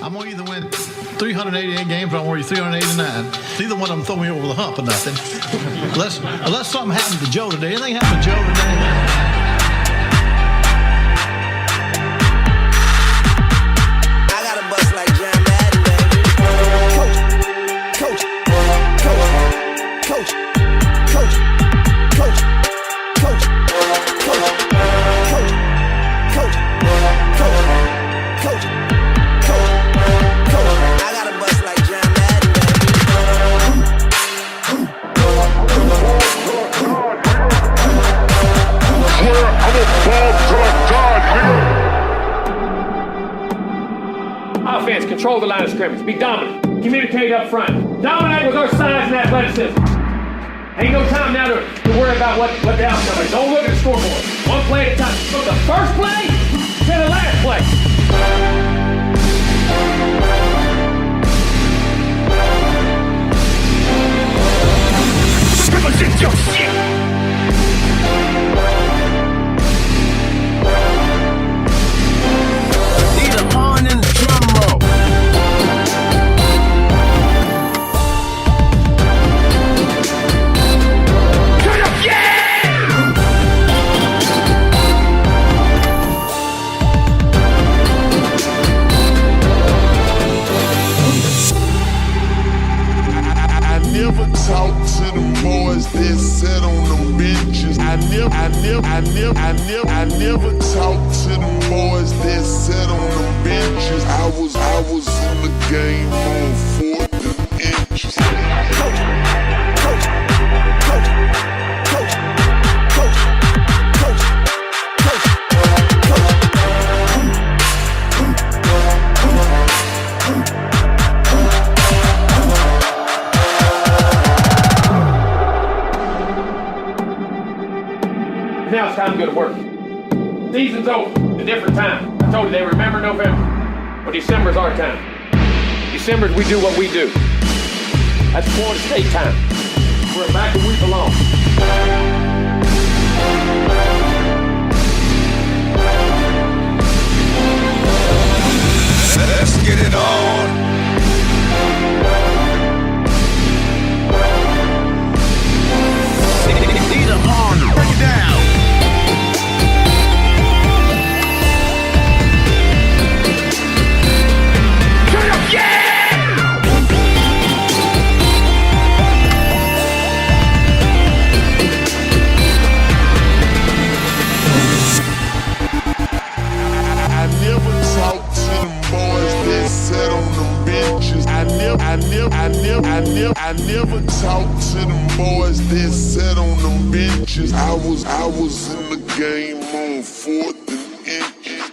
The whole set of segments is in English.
I'm going to either win 388 games or I'm going to win 389. Neither one of them throw me over the hump or nothing. Unless something happened to Joe today. Anything happened to Joe today? Offense, control the line of scrimmage. Be dominant. Communicate up front. Dominate with our size and athleticism. Ain't no time now to worry about what the outcome is. Don't look at the scoreboard. One play at a time. From the first play to the last play. Need a horn and a drum roll. I never talk to them boys that sit on them benches. I never talk to them boys that sit on them benches. I was in the game on 4th and inches. Now it's time to go to work. Season's over. A different time. I told you they remember November. But December's our time. December's we do what we do. That's Florida State time. We're back where we belong. Let's get it on. Need a horn to break it down. I never talk to them boys that sit on them benches. I never talk to them boys that sit on them benches. I was in the game on 4th and inches.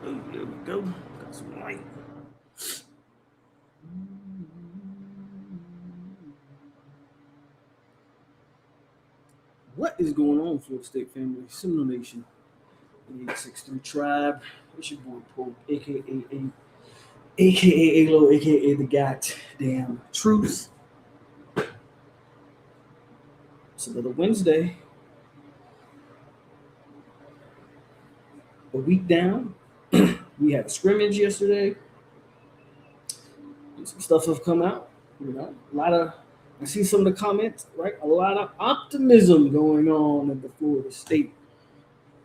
Oh, there we go. Got some light. What is going on, Florida State family? Seminole Nation, 863 Tribe. It's your boy POLK, a.k.a. a.k.a. a.k.a. the goddamn truth. It's another Wednesday. A week down. We had a scrimmage yesterday. Some stuff have come out. You know, I see some of the comments, right? A lot of optimism going on at the Florida State.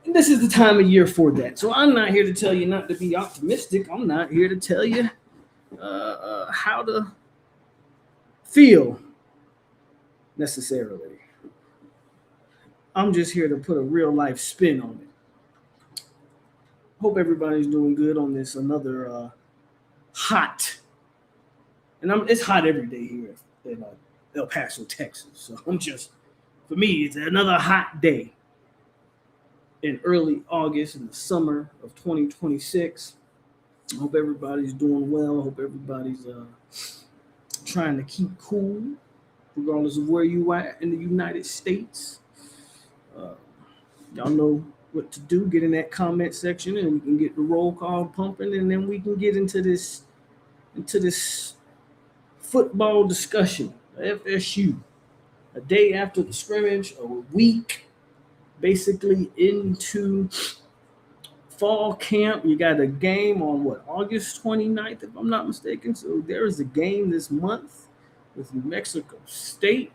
And this is the time of year for that. So I'm not here to tell you not to be optimistic. I'm not here to tell you how to feel necessarily. I'm just here to put a real life spin on it. Hope everybody's doing good on this another hot, and it's hot every day here in El Paso, Texas. So for me, it's another hot day in early August in the summer of 2026. I hope everybody's doing well. I hope everybody's trying to keep cool, regardless of where you are in the United States. Y'all know what to do. Get in that comment section and we can get the roll call pumping, and then we can get into this into this football discussion. FSU, a day after the scrimmage, a week basically into fall camp. You got a game on August 29th, if I'm not mistaken. So there is a game this month with New Mexico State,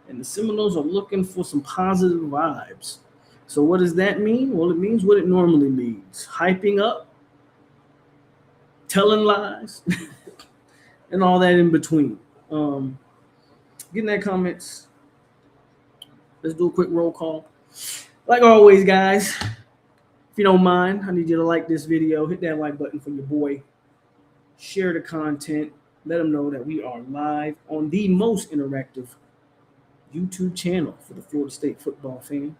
and the Seminoles are looking for some positive vibes. So what does that mean? Well, it means what it normally means: hyping up, telling lies, and all that in between. Getting that comments. Let's do a quick roll call. Like always, guys, if you don't mind, I need you to like this video. Hit that like button for your boy. Share the content. Let them know that we are live on the most interactive YouTube channel for the Florida State football fan.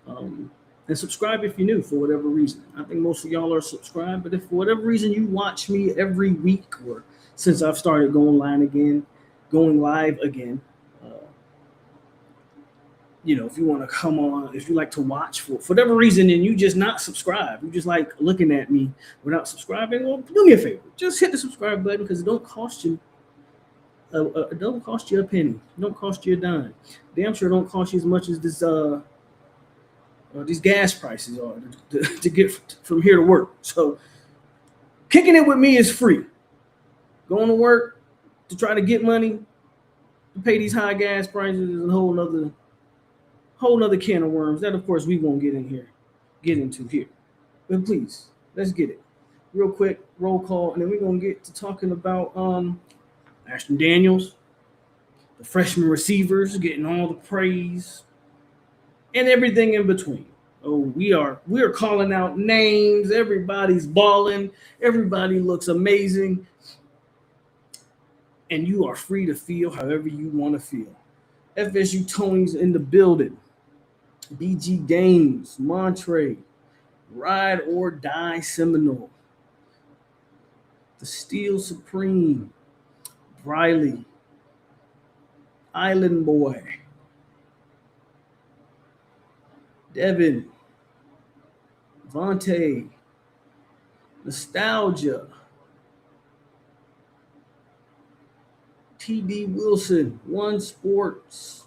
And subscribe if you're new for whatever reason. I think most of y'all are subscribed, but if for whatever reason you watch me every week or since I've started going live again, if you want to come on, if you like to watch for whatever reason and you just not subscribed, you just like looking at me without subscribing, well, do me a favor. Just hit the subscribe button because it don't cost you it don't cost you a penny. It don't cost you a dime. Damn sure don't cost you as much as this these gas prices are to get from here to work. So kicking it with me is free. Going to work to try to get money to pay these high gas prices is a whole nother can of worms that, of course, we won't get into here. But please, let's get it. Real quick, roll call, and then we're going to get to talking about Ashton Daniels, the freshman receivers getting all the praise, and everything in between. Oh, we are calling out names. Everybody's balling. Everybody looks amazing. And you are free to feel however you want to feel. FSU Tony's in the building. BG Games, Montre, Ride or Die Seminole, The Steel Supreme, Briley, Island Boy, Devin, Vontae, Nostalgia, TD Wilson, One Sports,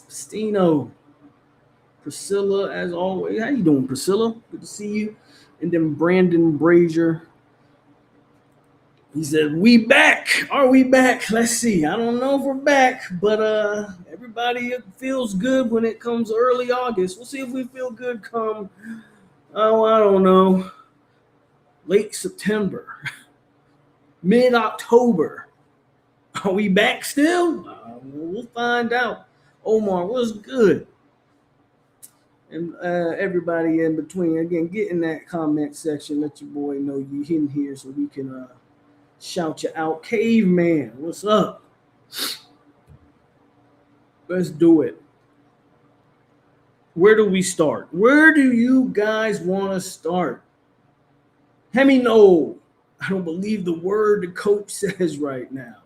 Stino, Priscilla, as always. How you doing, Priscilla? Good to see you. And then Brandon Brazier. He said, we back. Are we back? Let's see. I don't know if we're back, but everybody feels good when it comes early August. We'll see if we feel good come, I don't know, late September, mid-October. Are we back still? We'll find out. Omar, what's good? And everybody in between. Again, get in that comment section. Let your boy know you're in here so we can shout you out. Caveman, what's up? Let's do it. Where do we start? Where do you guys want to start? Let me know. I don't believe the word the coach says right now.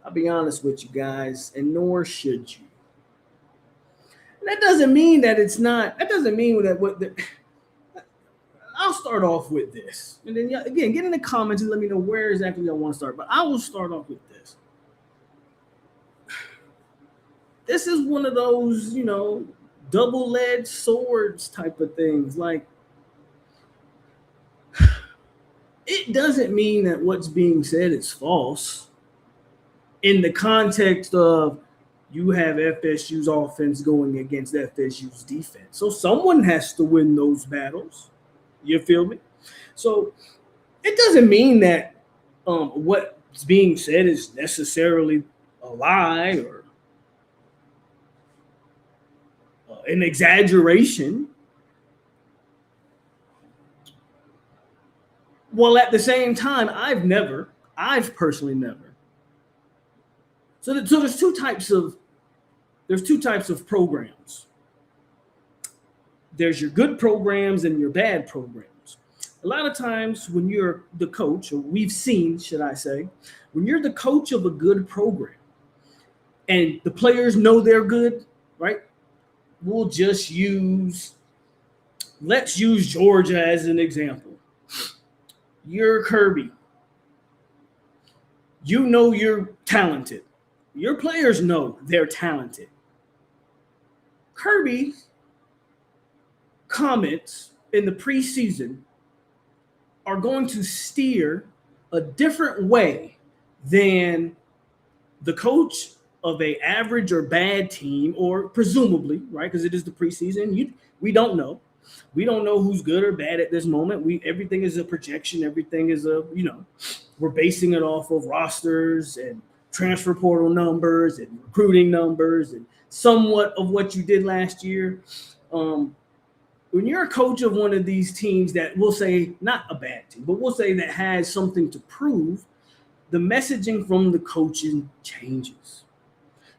I'll be honest with you guys, and nor should you. That doesn't mean that it's not. That doesn't mean that I'll start off with this. And then, again, get in the comments and let me know where exactly I want to start. But I will start off with this. This is one of those, double-edged swords type of things. Like, it doesn't mean that what's being said is false in the context of you have FSU's offense going against FSU's defense. So someone has to win those battles. You feel me? So it doesn't mean that what's being said is necessarily a lie or an exaggeration. Well, at the same time, I've personally never. So there's two types of programs. There's your good programs and your bad programs. A lot of times when you're the coach, or we've seen, should I say, when you're the coach of a good program and the players know they're good, right? Let's use Georgia as an example. You're Kirby. You know you're talented. Your players know they're talented. Kirby's comments in the preseason are going to steer a different way than the coach of a average or bad team, or presumably, right? Because it is the preseason. We don't know. We don't know who's good or bad at this moment. Everything is a projection. Everything is we're basing it off of rosters and transfer portal numbers and recruiting numbers and somewhat of what you did last year. When you're a coach of one of these teams that we'll say, not a bad team, but we'll say that has something to prove, the messaging from the coaching changes.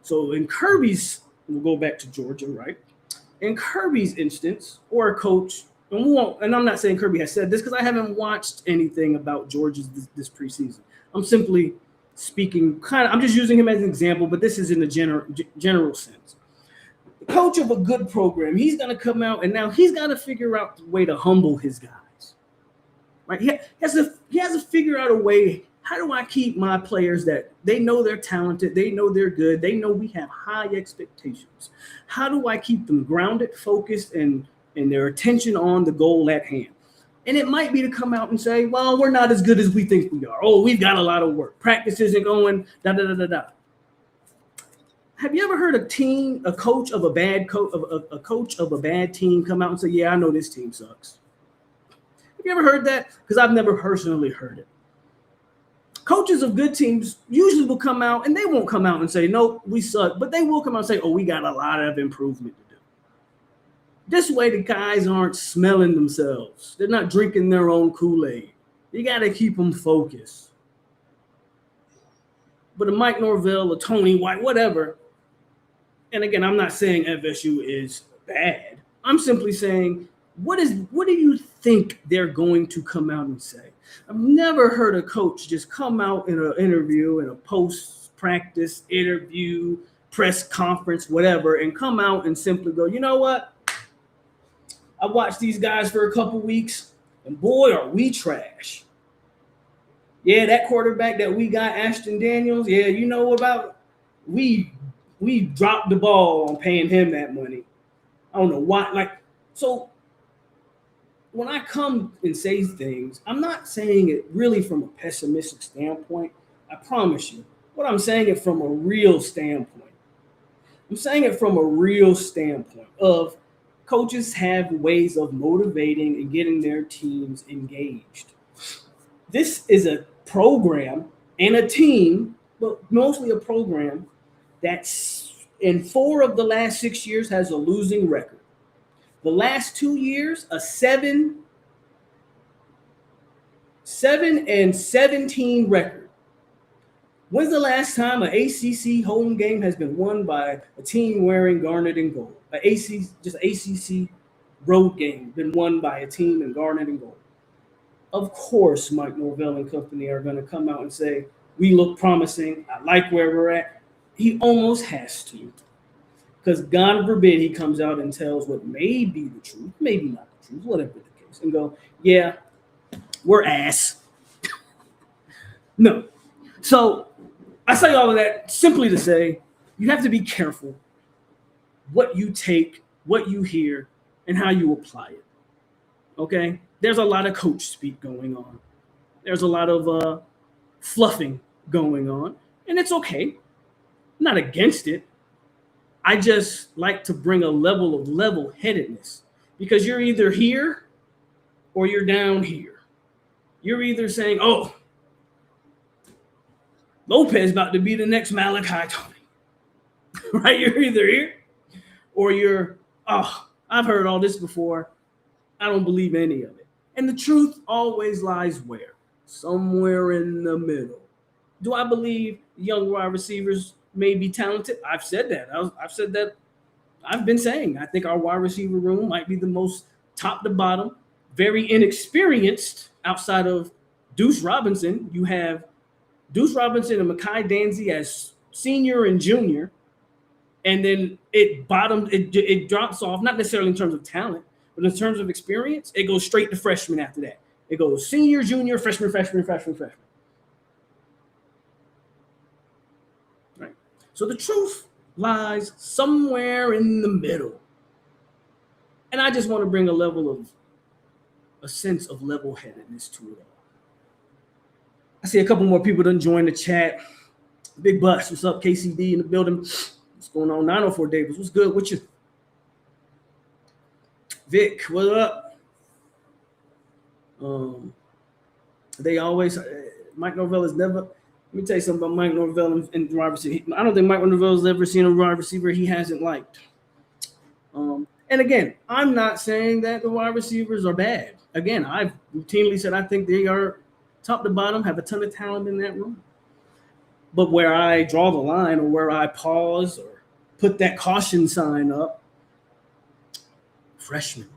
So in Kirby's, we'll go back to Georgia, right? In Kirby's instance, or a coach, and I'm not saying Kirby has said this because I haven't watched anything about Georgia's this preseason. I'm simply speaking I'm just using him as an example, but this is in a general sense. The coach of a good program, he's going to come out and now he's got to figure out the way to humble his guys. Right? He has to figure out a way. How do I keep my players that they know they're talented, they know they're good, they know we have high expectations? How do I keep them grounded, focused, and their attention on the goal at hand? And it might be to come out and say, well, we're not as good as we think we are. Oh, we've got a lot of work. Practice isn't going, da-da-da-da-da. Have you ever heard a coach of a bad team come out and say, yeah, I know this team sucks? Have you ever heard that? Because I've never personally heard it. Coaches of good teams usually will come out, and they won't come out and say, nope, we suck. But they will come out and say, oh, we got a lot of improvement to do. This way, the guys aren't smelling themselves. They're not drinking their own Kool-Aid. You got to keep them focused. But a Mike Norvell, a Tony White, whatever. And again, I'm not saying FSU is bad. I'm simply saying, what do you think they're going to come out and say? I've never heard a coach just come out in an interview, in a post-practice interview, press conference, whatever, and come out and simply go, you know what? I watched these guys for a couple weeks, and boy, are we trash. Yeah, that quarterback that we got, Ashton Daniels, yeah, you know about, we dropped the ball on paying him that money. I don't know why. So when I come and say things, I'm not saying it really from a pessimistic standpoint. I promise you. But I'm saying it from a real standpoint. I'm saying it from a real standpoint of coaches have ways of motivating and getting their teams engaged. This is a program and a team, but mostly a program that's in 4 of the last 6 years has a losing record. The last 2 years, a 7-17 record. When's the last time an ACC home game has been won by a team wearing garnet and gold? Just an ACC road game been won by a team in garnet and gold. Of course, Mike Norvell and company are going to come out and say, we look promising. I like where we're at. He almost has to. Because God forbid he comes out and tells what may be the truth, maybe not the truth, whatever the case, and go, yeah, we're ass. No. So I say all of that simply to say you have to be careful what you take, what you hear, and how you apply it. Okay? There's a lot of coach speak going on. There's a lot of fluffing going on, and it's okay. I'm not against it. I just like to bring a level of level-headedness because you're either here or you're down here. You're either saying, oh, Lopez about to be the next Malachi Tony, right? You're either here or you're, oh, I've heard all this before. I don't believe any of it. And the truth always lies where? Somewhere in the middle. Do I believe young wide receivers may be talented? I've said that. I've said that. I've been saying I think our wide receiver room might be the most top to bottom, very inexperienced outside of Deuce Robinson. You have Deuce Robinson and Mekhi Danzy as senior and junior, and then it drops off, not necessarily in terms of talent, but in terms of experience, it goes straight to freshman after that. It goes senior, junior, freshman. Right. So the truth lies somewhere in the middle. And I just want to bring a sense of level-headedness to it all. I see a couple more people done join the chat. Big Bus, what's up? KCD in the building. What's going on? 904 Davis, what's good with you? Vic, what up? They always, Mike Norvell is never, let me tell you something about Mike Norvell and wide receiver. I don't think Mike Norvell's ever seen a wide receiver he hasn't liked. And again, I'm not saying that the wide receivers are bad. Again, I've routinely said I think they are top to bottom, have a ton of talent in that room. But where I draw the line or where I pause or put that caution sign up, freshmen.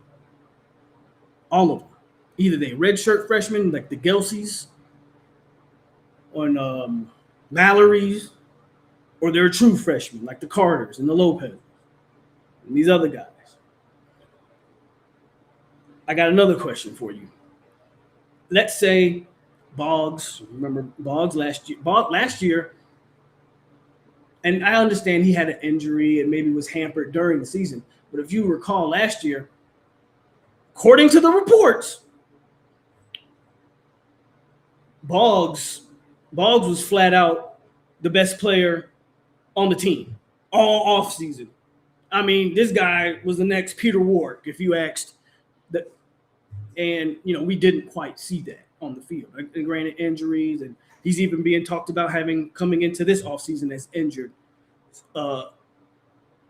All of them. Either they redshirt freshmen like the Gelseys or Mallory's, or they're true freshmen like the Carters and the Lopez and these other guys. I got another question for you. Let's say Boggs, remember Boggs last year, and I understand he had an injury and maybe was hampered during the season. But if you recall last year, according to the reports, Boggs was flat out the best player on the team all offseason. I mean, this guy was the next Peter Warrick, if you asked. And, we didn't quite see that on the field. And granted, injuries, and he's even being talked about coming into this offseason as injured.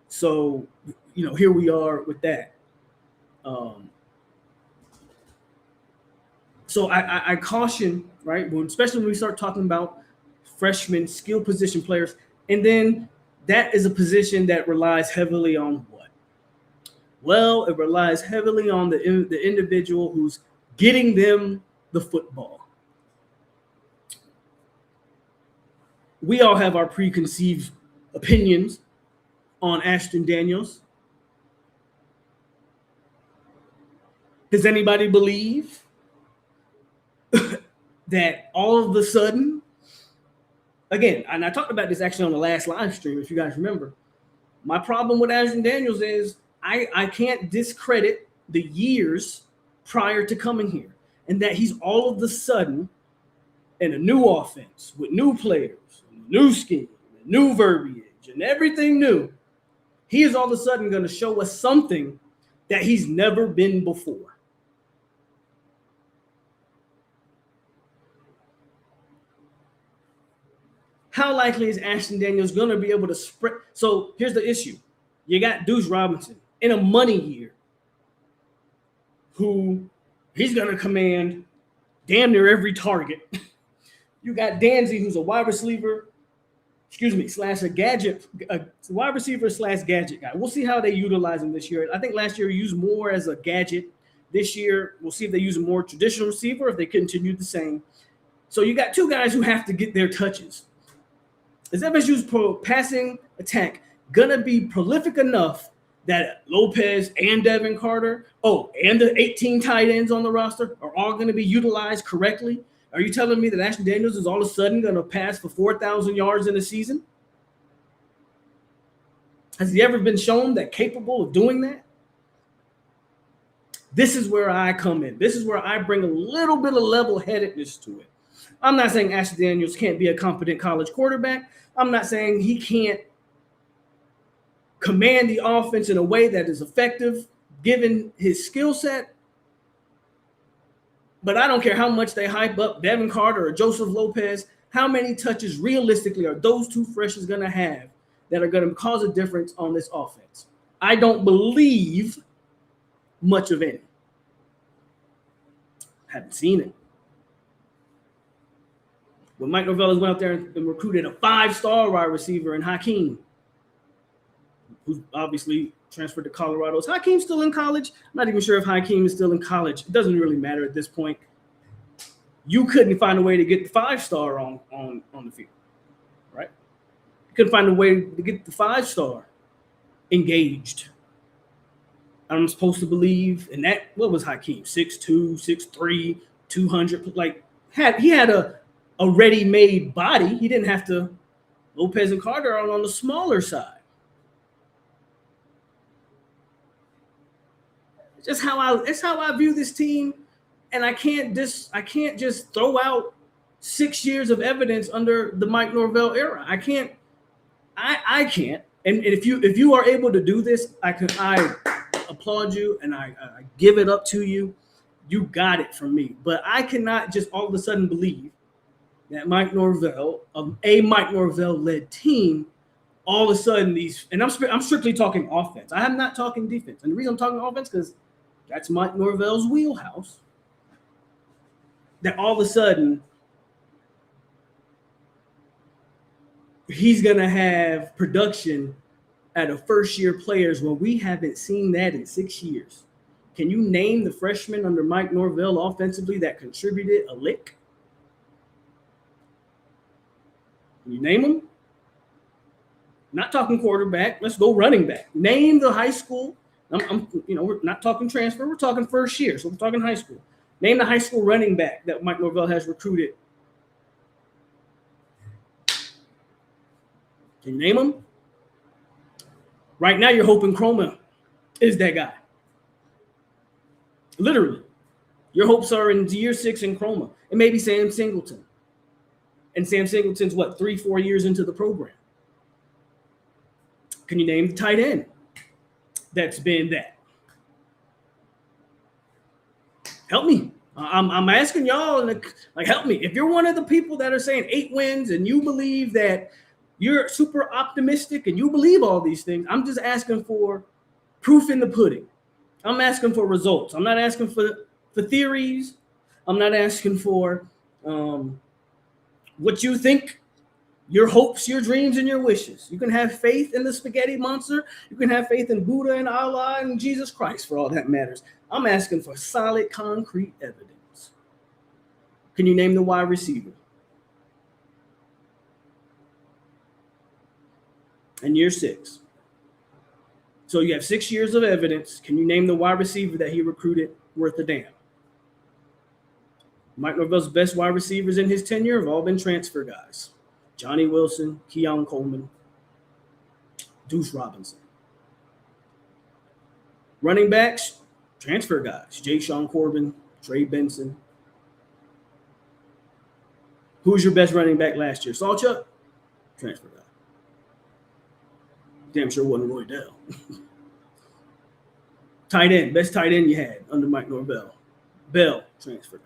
So, here we are with that. So I caution, right, especially when we start talking about freshman skill position players, and then that is a position that relies heavily on what? Well, it relies heavily on the individual who's getting them the football. We all have our preconceived opinions on Ashton Daniels. Does anybody believe that all of a sudden, again, and I talked about this actually on the last live stream, if you guys remember, my problem with Ashton Daniels is I can't discredit the years prior to coming here, and that he's all of a sudden in a new offense with new players, new scheme, new verbiage, and everything new. He is all of a sudden going to show us something that he's never been before. How likely is Ashton Daniels going to be able to spread? So here's the issue. You got Deuce Robinson in a money year who he's going to command damn near every target. You got Danzy, who's a wide receiver, slash a gadget, a wide receiver slash gadget guy. We'll see how they utilize him this year. I think last year he used more as a gadget. This year, we'll see if they use a more traditional receiver, if they continue the same. So you got two guys who have to get their touches. Is FSU's passing attack going to be prolific enough that Lopez and Devin Carter, and the 18 tight ends on the roster are all going to be utilized correctly? Are you telling me that Ashton Daniels is all of a sudden going to pass for 4,000 yards in a season? Has he ever been shown that capable of doing that? This is where I come in. This is where I bring a little bit of level-headedness to it. I'm not saying Ashton Daniels can't be a competent college quarterback. I'm not saying he can't command the offense in a way that is effective given his skill set. But I don't care how much they hype up Devin Carter or Joseph Lopez. How many touches realistically are those two freshmen going to have that are going to cause a difference on this offense? I don't believe much of any. Haven't seen it. When Mike Novellas went out there and recruited a 5-star wide receiver in Hakeem, who's obviously transferred to Colorado. Is Hakeem still in college? I'm not even sure if Hakeem is still in college. It doesn't really matter at this point. You couldn't find a way to get the 5-star on the field, right? You couldn't find a way to get the 5-star engaged. I'm supposed to believe, and that, what was Hakeem? 6'2", 6'3", 200. Like he had a ready-made body. He didn't have to. Lopez and Carter are on the smaller side. It's how I view this team, and I can't just throw out 6 years of evidence under the Mike Norvell era. I can't. And if you are able to do this, I applaud you and I give it up to you. You got it from me. But I cannot just all of a sudden believe that Mike Norvell, a Mike Norvell-led team, all of a sudden I'm strictly talking offense. I am not talking defense. And the reason I'm talking offense because that's Mike Norvell's wheelhouse. That all of a sudden he's going to have production at a first-year players when we haven't seen that in 6 years. Can you name the freshman under Mike Norvell offensively that contributed a lick? Can you name them? Not talking quarterback. Let's go running back. Name the high school. We're not talking transfer. We're talking first year, so we're talking high school. Name the high school running back that Mike Norvell has recruited. Can you name them? Right now, you're hoping Chroma is that guy. Literally. Your hopes are in year 6 in Chroma. And maybe Sam Singleton. And Sam Singleton's, 3-4 years into the program. Can you name the tight end that's been that? Help me. I'm asking y'all, help me. If you're one of the people that are saying 8 wins and you believe that you're super optimistic and you believe all these things, I'm just asking for proof in the pudding. I'm asking for results. I'm not asking for theories. I'm not asking for what you think, your hopes, your dreams, and your wishes. You can have faith in the spaghetti monster. You can have faith in Buddha and Allah and Jesus Christ for all that matters. I'm asking for solid, concrete evidence. Can you name the wide receiver? In year 6. So you have 6 years of evidence. Can you name the wide receiver that he recruited worth a damn? Mike Norvell's best wide receivers in his tenure have all been transfer guys. Johnny Wilson, Keon Coleman, Deuce Robinson. Running backs, transfer guys. Jay Sean Corbin, Trey Benson. Who was your best running back last year? Sawchuck? Transfer guy. Damn sure wasn't Roy Dell. Tight end, best tight end you had under Mike Norvell. Bell, transfer guy.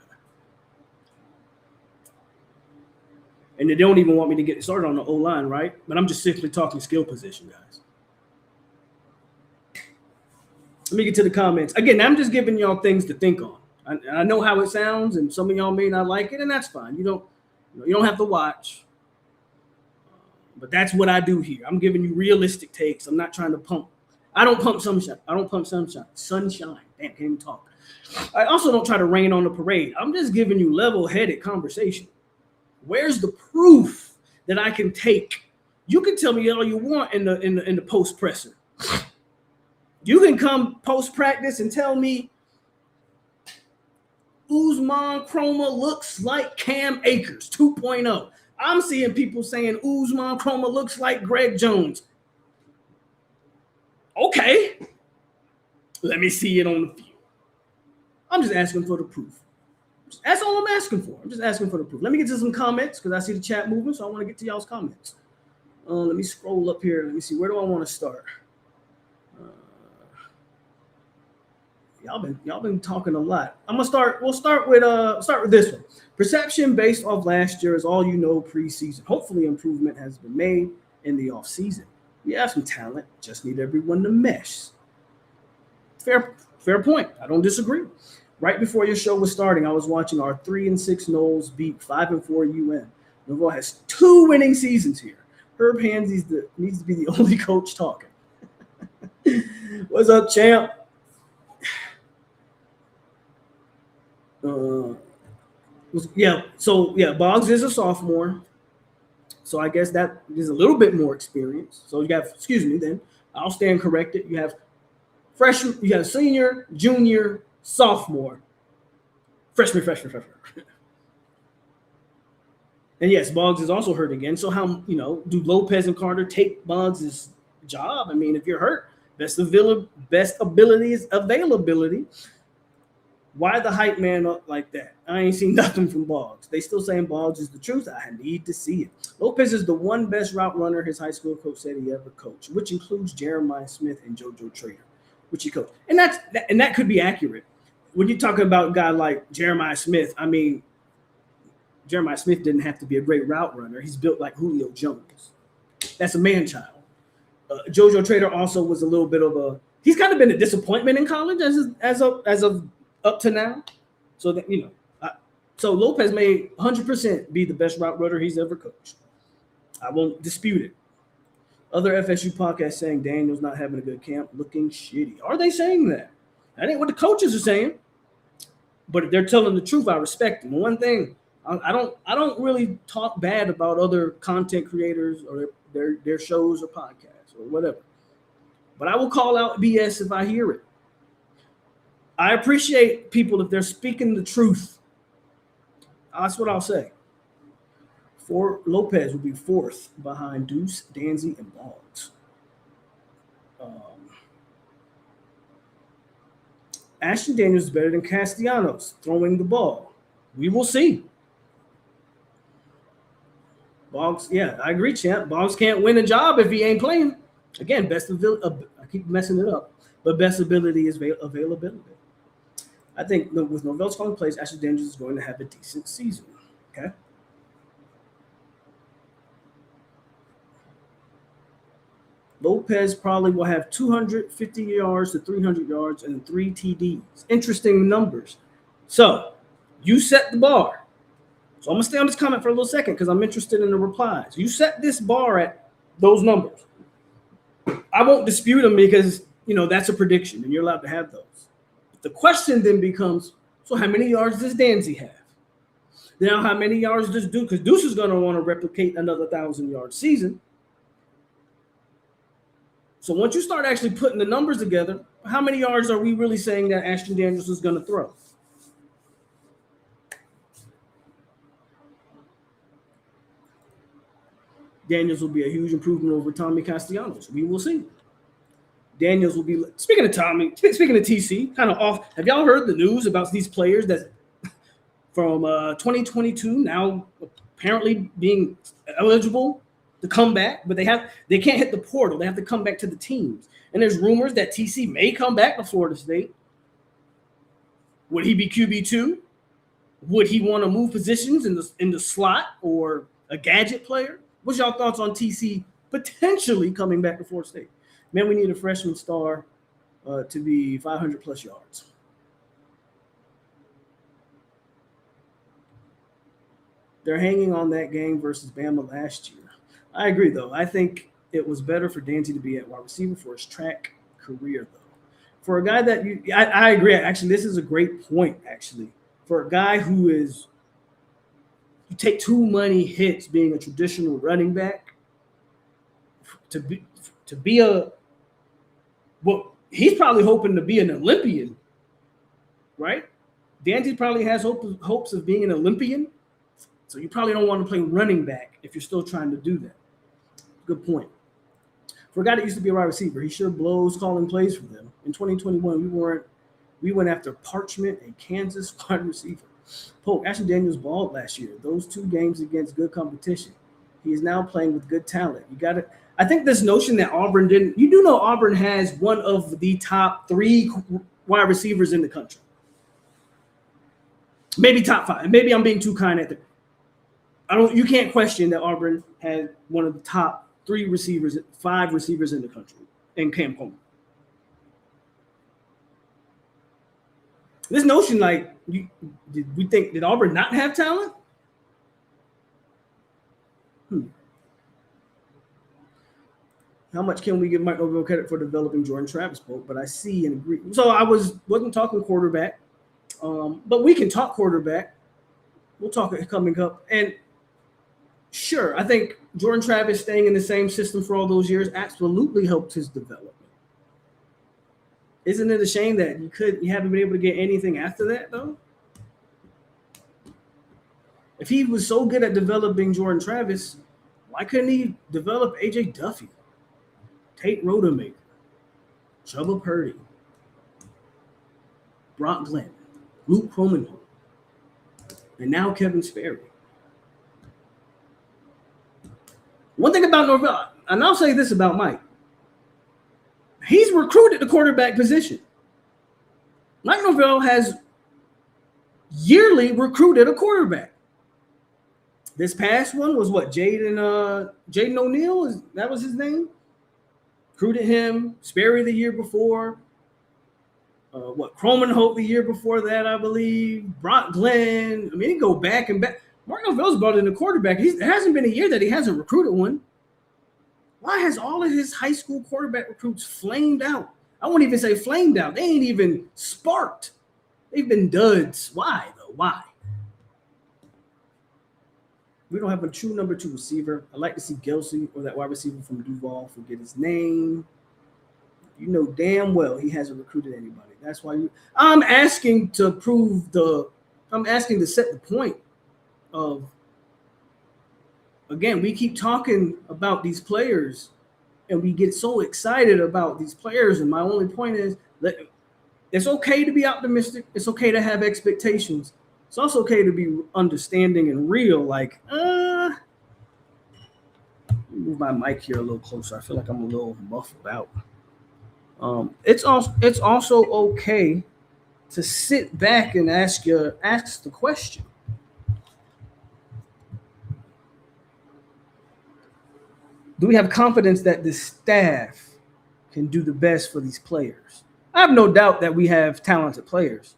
And they don't even want me to get started on the O-line, right? But I'm just simply talking skill position, guys. Let me get to the comments. Again, I'm just giving y'all things to think on. I know how it sounds, and some of y'all may not like it, and that's fine. You don't have to watch. But that's what I do here. I'm giving you realistic takes. I'm not trying to pump. I don't pump sunshine. Sunshine. Damn, can't even talk. I also don't try to rain on the parade. I'm just giving you level-headed conversation. Where's the proof that I can take? You can tell me all you want in the post presser. You can come post practice and tell me Usman Chroma looks like Cam Akers 2.0. I'm seeing people saying Usman Chroma looks like Greg Jones. Okay, let me see it on the field. I'm just asking for the proof. That's all I'm asking for. I'm just asking for the proof. Let me get to some comments because I see the chat moving, so I want to get to y'all's comments. Let me scroll up here. Let me see. Where do I want to start? Y'all been talking a lot. I'm gonna start. We'll start with this one. Perception based off last year is all you know preseason. Hopefully, improvement has been made in the offseason. We have some talent, just need everyone to mesh. Fair point. I don't disagree. Right before your show was starting, I was watching our 3-6 Knowles beat 5-4 UM. Norvell has 2 winning seasons here. Herb Hands needs to be the only coach talking. What's up, champ? Boggs is a sophomore. So I guess that is a little bit more experience. So you have, then I'll stand corrected. You have freshman, you have senior, junior, sophomore, Freshman. And yes, Boggs is also hurt again. So how, do Lopez and Carter take Boggs' job? I mean, if you're hurt, best ability is availability. Why the hype man up like that? I ain't seen nothing from Boggs. They still saying Boggs is the truth. I need to see it. Lopez is the one best route runner his high school coach said he ever coached, which includes Jeremiah Smith and JoJo Trader, which he coached. And that could be accurate. When you're talking about a guy like Jeremiah Smith, I mean, Jeremiah Smith didn't have to be a great route runner. He's built like Julio Jones. That's a man-child. JoJo Trader also was a little bit of he's kind of been a disappointment in college as of up to now. So that, so Lopez may 100% be the best route runner he's ever coached. I won't dispute it. Other FSU podcasts saying Daniel's not having a good camp, looking shitty. Are they saying that? That ain't what the coaches are saying. But if they're telling the truth, I respect them. One thing, I don't really talk bad about other content creators or their shows or podcasts or whatever. But I will call out BS if I hear it. I appreciate people if they're speaking the truth. That's what I'll say. Lopez will be fourth behind Deuce, Danzy, and Boggs. Ashton Daniels is better than Castellanos throwing the ball. We will see. Boggs, yeah, I agree, champ. Boggs can't win a job if he ain't playing. Again, I keep messing it up, but best ability is availability. I think with Norvell's calling plays, Ashton Daniels is going to have a decent season. Okay. Lopez probably will have 250 yards to 300 yards and 3 TDs. Interesting numbers. So you set the bar. So I'm going to stay on this comment for a little second because I'm interested in the replies. You set this bar at those numbers. I won't dispute them because, that's a prediction and you're allowed to have those. The question then becomes, so how many yards does Danzy have? Now, how many yards does Deuce? Because Deuce is going to want to replicate another 1,000-yard season. So once you start actually putting the numbers together, how many yards are we really saying that Ashton Daniels is going to throw? Daniels will be a huge improvement over Tommy Castellanos. We will see. Daniels will be, speaking of TC, kind of off. Have y'all heard the news about these players that from 2022 now apparently being eligible to come back, but they can't hit the portal. They have to come back to the teams. And there's rumors that TC may come back to Florida State. Would he be QB2? Would he want to move positions in the slot or a gadget player? What's y'all thoughts on TC potentially coming back to Florida State? Man, we need a freshman star to be 500 plus yards. They're hanging on that game versus Bama last year. I agree, though. I think it was better for Danzy to be at wide receiver for his track career, though. For a guy that I agree. Actually, this is a great point, actually. For a guy who is – you take too many hits being a traditional running back to be a – well, he's probably hoping to be an Olympian, right? Danzy probably has hopes of being an Olympian. So you probably don't want to play running back if you're still trying to do that. Good point. For a guy that used to be a wide receiver, he sure blows calling plays for them. In 2021, we went after Parchment and Kansas wide receiver. POLK, Ashton Daniels balled last year. Those 2 games against good competition. He is now playing with good talent. You got to. I think this notion that Auburn didn't. You do know Auburn has one of the top 3 wide receivers in the country. Maybe top 5. Maybe I'm being too kind at the. You can't question that Auburn had one of the top 5 receivers in the country in Cam Coleman. This notion, did Auburn not have talent? How much can we give Mike Norvell credit for developing Jordan Travis? But I see and agree. So I wasn't talking quarterback, but we can talk quarterback. We'll talk it coming up. And sure, I think Jordan Travis staying in the same system for all those years absolutely helped his development. Isn't it a shame that you haven't been able to get anything after that, though? If he was so good at developing Jordan Travis, why couldn't he develop A.J. Duffy, Tate Rodemaker, Chubba Purdy, Brock Glenn, Luke Kromenhoek, and now Kevin Sperry? One thing about Norvell, and I'll say this about Mike, he's recruited the quarterback position. Mike Norvell has yearly recruited a quarterback. This past one was what? Jaden O'Neal? That was his name? Recruited him. Sperry the year before. Kromenhoek the year before that, I believe. Brock Glenn. I mean, he go back and back. Mark Norvell's brought in a quarterback. There hasn't been a year that he hasn't recruited one. Why has all of his high school quarterback recruits flamed out? I won't even say flamed out. They ain't even sparked. They've been duds. Why, though? Why? We don't have a true number 2 receiver. I'd like to see Gelsey or that wide receiver from Duval. Forget his name. You know damn well he hasn't recruited anybody. That's why I'm asking to set the point of, again, we keep talking about these players and we get so excited about these players. And my only point is that it's okay to be optimistic. It's okay to have expectations. It's also okay to be understanding and real. Like, move my mic here a little closer. I feel like I'm a little muffled out. It's also okay to sit back and ask the question. Do we have confidence that the staff can do the best for these players? I have no doubt that we have talented players.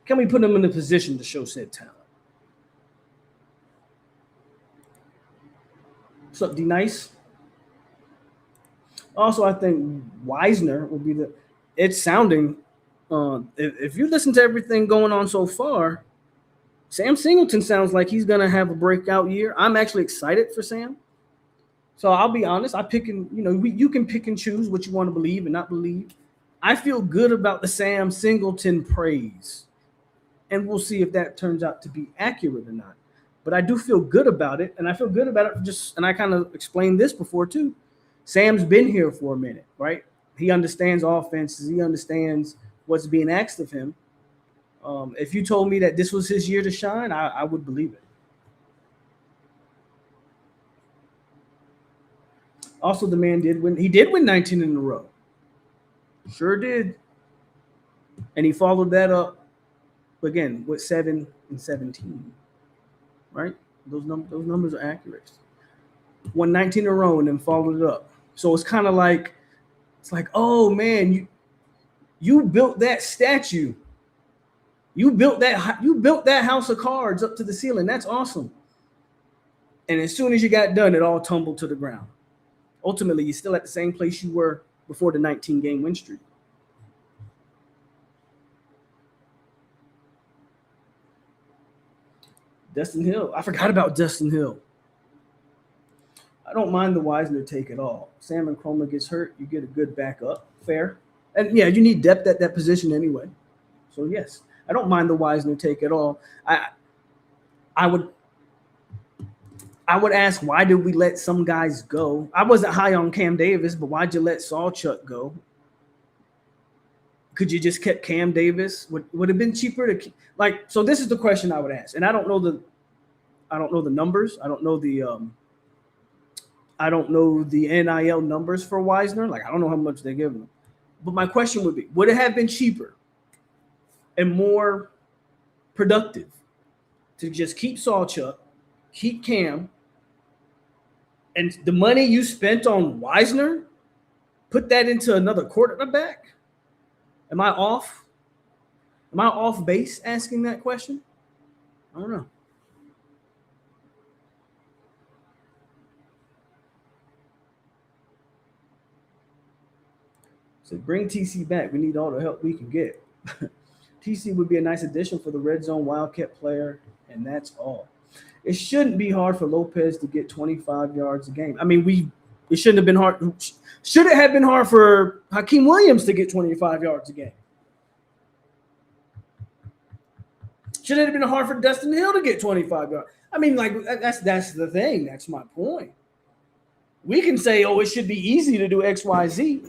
Can we put them in a position to show said talent? What's up, D Nice? Also, I think Wisner will be it's sounding, if you listen to everything going on so far, Sam Singleton sounds like he's going to have a breakout year. I'm actually excited for Sam. So I'll be honest. You can pick and choose what you want to believe and not believe. I feel good about the Sam Singleton praise. And we'll see if that turns out to be accurate or not. But I do feel good about it. And I feel good about it and I kind of explained this before too. Sam's been here for a minute, right? He understands offenses. He understands what's being asked of him. If you told me that this was his year to shine, I would believe it. Also, the man did win. He did win 19 in a row. Sure did. And he followed that up again with 7 and 17. Right? Those numbers are accurate. Won 19 in a row and then followed it up. So it's kind of like, oh man, you built that statue. You built that house of cards up to the ceiling. That's awesome. And as soon as you got done, it all tumbled to the ground. Ultimately, you're still at the same place you were before the 19-game win streak. Dustin Hill. I forgot about Dustin Hill. I don't mind the Wisner take at all. Sam and Chroma gets hurt, you get a good backup. Fair. And yeah, you need depth at that position anyway. So yes, I don't mind the Wisner take at all. I would ask, why did we let some guys go? I wasn't high on Cam Davis, but why'd you let Sawchuk go? Could you just kept Cam Davis? Would have been cheaper to so this is the question I would ask. And I don't know the numbers. I don't know the NIL numbers for Wisner. I don't know how much they give him. But my question would be, would it have been cheaper and more productive to just keep Sawchuk, keep Cam, and the money you spent on Wisner, put that into another quarterback? Am I off? Am I off base asking that question? I don't know. So bring TC back. We need all the help we can get. TC would be a nice addition for the red zone Wildcat player, and that's all. It shouldn't be hard for Lopez to get 25 yards a game. I mean, it shouldn't have been hard. Should it have been hard for Hakeem Williams to get 25 yards a game? Should it have been hard for Dustin Hill to get 25 yards? I mean, like, that's the thing. That's my point. We can say, oh, it should be easy to do X, Y, Z.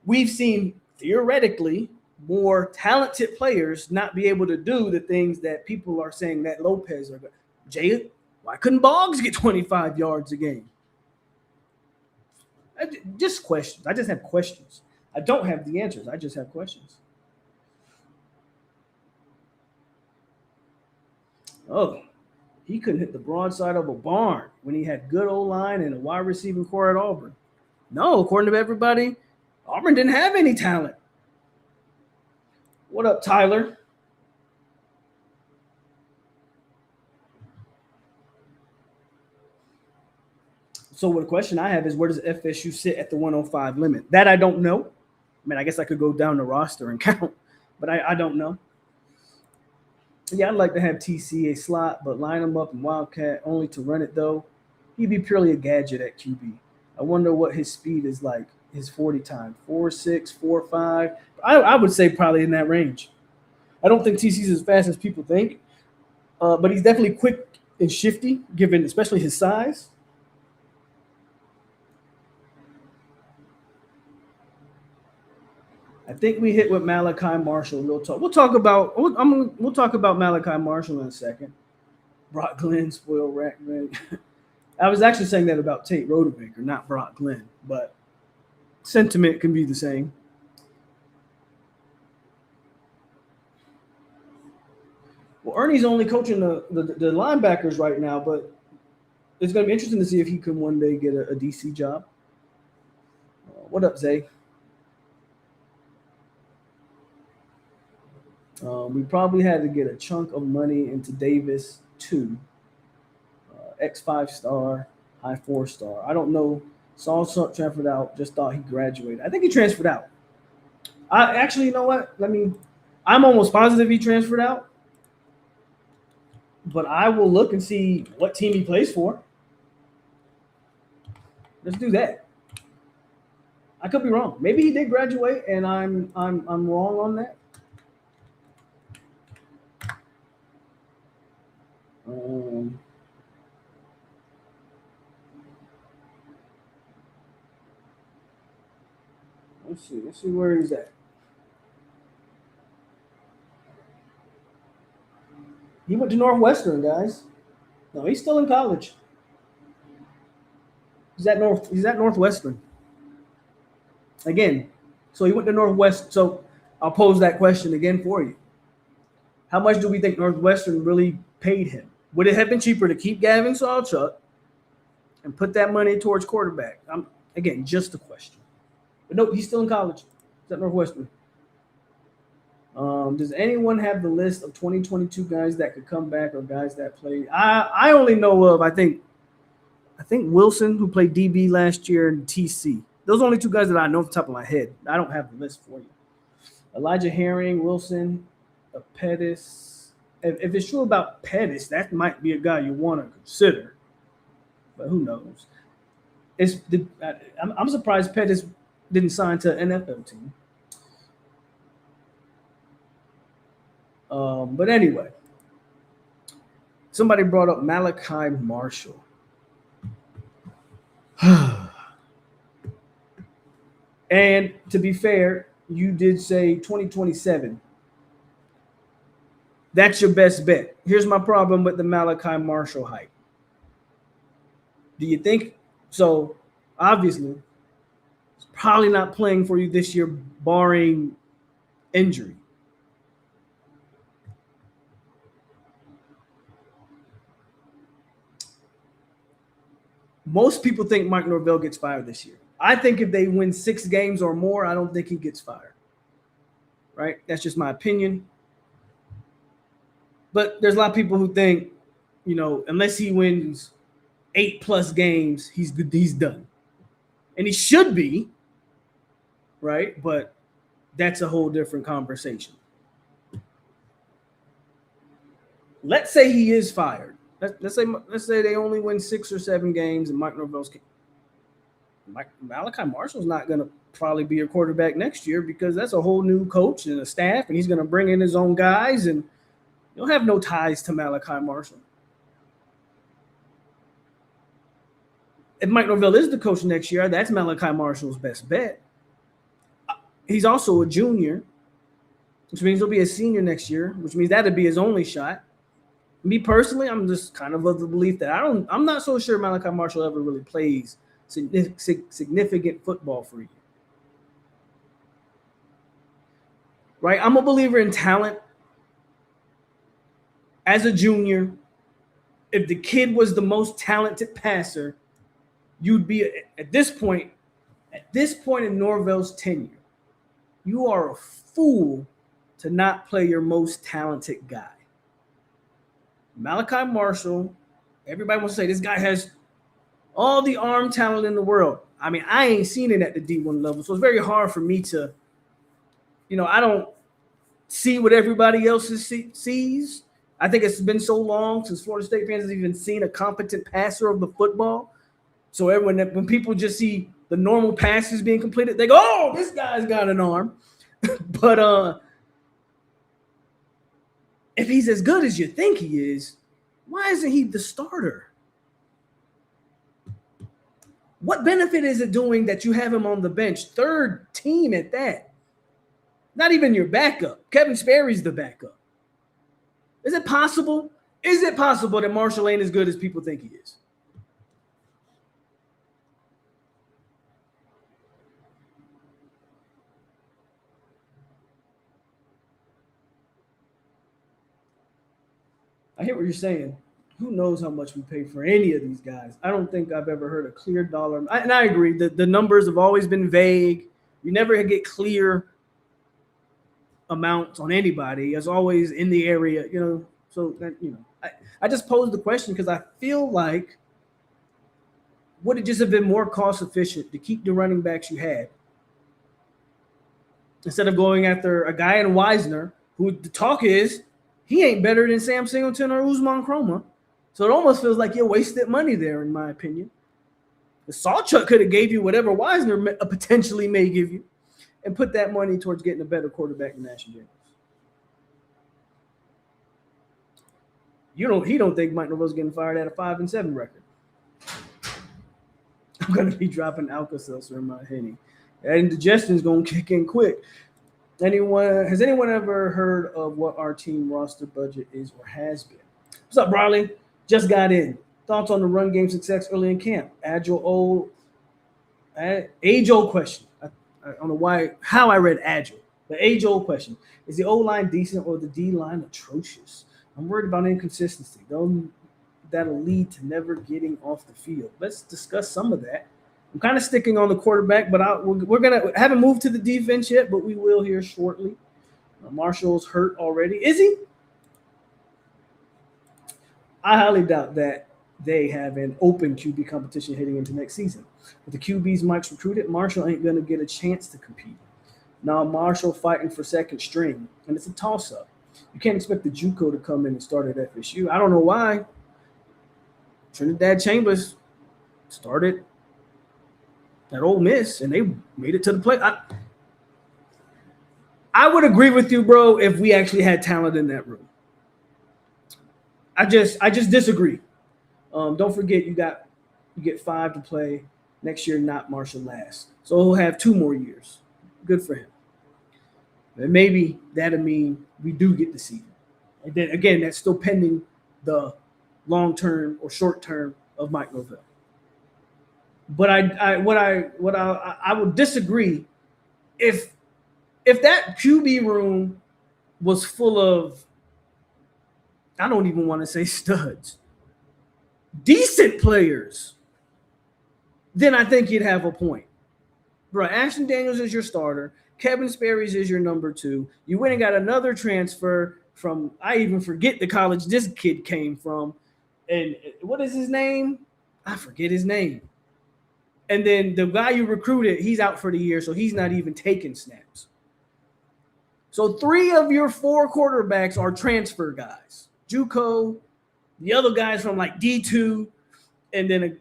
We've seen, theoretically, more talented players not be able to do the things that people are saying that Lopez are good. Jay, why couldn't Boggs get 25 yards a game? Just questions. I just have questions. I don't have the answers. I just have questions. Oh, he couldn't hit the broadside of a barn when he had good O-line and a wide receiving core at Auburn. No, according to everybody, Auburn didn't have any talent. What up, Tyler? So the question I have is, where does FSU sit at the 105 limit? That I don't know. I mean, I guess I could go down the roster and count, but I don't know. Yeah, I'd like to have TC a slot, but line him up in Wildcat only to run it, though. He'd be purely a gadget at QB. I wonder what his speed is like, his 40 time. 4.6, 4.5. I would say probably in that range. I don't think TC's as fast as people think, but he's definitely quick and shifty, given especially his size. I think we hit with Malachi Marshall. We'll talk about Malachi Marshall in a second. Brock Glenn, spoil rat man. I was actually saying that about Tate Rodemaker, not Brock Glenn, but sentiment can be the same. Well, Ernie's only coaching the linebackers right now, but it's going to be interesting to see if he can one day get a DC job. What up, Zay? We probably had to get a chunk of money into Davis too. X 5-star, high 4-star. I don't know. Saw something transferred out. Just thought he graduated. I think he transferred out. I actually, you know what? I'm almost positive he transferred out. But I will look and see what team he plays for. Let's do that. I could be wrong. Maybe he did graduate, and I'm wrong on that. Let's see where he's at. He went to Northwestern, guys. No, he's still in college. He's at Northwestern. Again, so he went to Northwestern. So I'll pose that question again for you. How much do we think Northwestern really paid him? Would it have been cheaper to keep Gavin Sawchuk and put that money towards quarterback? Again, just a question. But no, he's still in college. He's at Northwestern. Does anyone have the list of 2022 guys that could come back or guys that played? I only know of, I think Wilson, who played DB last year, and TC. Those are only two guys that I know off the top of my head. I don't have the list for you. Elijah Herring, Wilson, Pettis. If it's true about Pettis, that might be a guy you want to consider. But who knows? I'm surprised Pettis didn't sign to an NFL team. But anyway, somebody brought up Malachi Marshall. And to be fair, you did say 2027. That's your best bet. Here's my problem with the Malachi Marshall hype. Do you think so? Obviously, he's probably not playing for you this year, barring injury. Most people think Mike Norvell gets fired this year. I think if they win 6 games or more, I don't think he gets fired. Right? That's just my opinion. But there's a lot of people who think, unless he wins 8+ games, he's good, he's done. And he should be, right? But that's a whole different conversation. Let's say he is fired. Let's say they only win 6 or 7 games, and Malachi Marshall's not going to probably be a quarterback next year because that's a whole new coach and a staff, and he's going to bring in his own guys, and You don't have no ties to Malachi Marshall. If Mike Norvell is the coach next year, that's Malachi Marshall's best bet. He's also a junior, which means he'll be a senior next year, which means that'd be his only shot. Me personally, I'm just kind of the belief that I'm not so sure Malachi Marshall ever really plays significant football for you. Right? I'm a believer in talent. As a junior, if the kid was the most talented passer, you'd be at this point in Norvell's tenure, you are a fool to not play your most talented guy. Malachi Marshall, everybody wants to say this guy has all the arm talent in the world. I mean, I ain't seen it at the D1 level, so it's very hard for me to, I don't see what everybody else sees. I think it's been so long since Florida State fans have even seen a competent passer of the football. So when people just see the normal passes being completed, they go, "Oh, this guy's got an arm." But if he's as good as you think he is, why isn't he the starter? What benefit is it doing that you have him on the bench, third team at that? Not even your backup. Kevin Sperry's the backup. Is it possible? Is it possible that Marshall ain't as good as people think he is? I hear what you're saying. Who knows how much we pay for any of these guys? I don't think I've ever heard a clear dollar. And I agree. The numbers have always been vague. You never get clear amounts on anybody. It's always in the area, So, I just posed the question because I feel like would it just have been more cost efficient to keep the running backs you had instead of going after a guy in Wisner who the talk is he ain't better than Sam Singleton or Usman Chroma. So it almost feels like you wasted money there, in my opinion. The Sawchuk could have gave you whatever Wisner potentially may give you and put that money towards getting a better quarterback than Ashton Daniels. He don't think Mike Norvell's getting fired at a 5-7 record. I'm going to be dropping Alka-Seltzer in my Henny. That indigestion's going to kick in quick. Has anyone ever heard of what our team roster budget is or has been? What's up, Briley? Just got in. Thoughts on the run game success early in camp? Age-old question. I don't know how I read agile. The age-old question. Is the O-line decent or the D-line atrocious? I'm worried about inconsistency. That'll lead to never getting off the field. Let's discuss some of that. I'm kind of sticking on the quarterback, but we're haven't moved to the defense yet, but we will here shortly. Marshall's hurt already. Is he? I highly doubt that they have an open QB competition heading into next season. With the QBs Mike's recruited, Marshall ain't going to get a chance to compete. Now Marshall fighting for second string, and it's a toss-up. You can't expect the JUCO to come in and start at FSU. I don't know why. Trinidad Chambers started at Ole Miss, and they made it to the play. I would agree with you, bro, if we actually had talent in that room. I just disagree. Don't forget you get 5 to play next year, not Marshall last. So he'll have 2 more years. Good for him. And maybe that'll mean we do get the season. And then again, that's still pending the long-term or short-term of Mike Norvell. But I would disagree if that QB room was full of, I don't even want to say studs, decent players, then I think you'd have a point. Bro, Ashton Daniels is your starter. Kevin Sperry's is your number 2. You went and got another transfer from, I even forget the college this kid came from. And what is his name? I forget his name. And then the guy you recruited, he's out for the year, so he's not even taking snaps. So 3 of your 4 quarterbacks are transfer guys. JUCO, the other guys from like D2, and then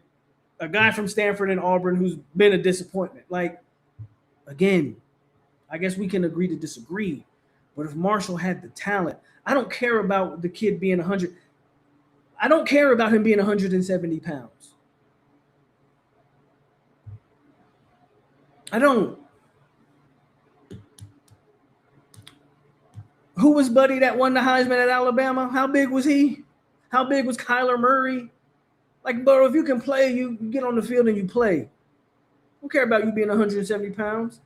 a guy from Stanford and Auburn who's been a disappointment. Like, again, I guess we can agree to disagree. But if Marshall had the talent, I don't care about the kid being 100. I don't care about him being 170 pounds. I don't. Who was Buddy that won the Heisman at Alabama? How big was he? How big was Kyler Murray? Like, bro, if you can play, you get on the field and you play. I don't care about you being 170 pounds.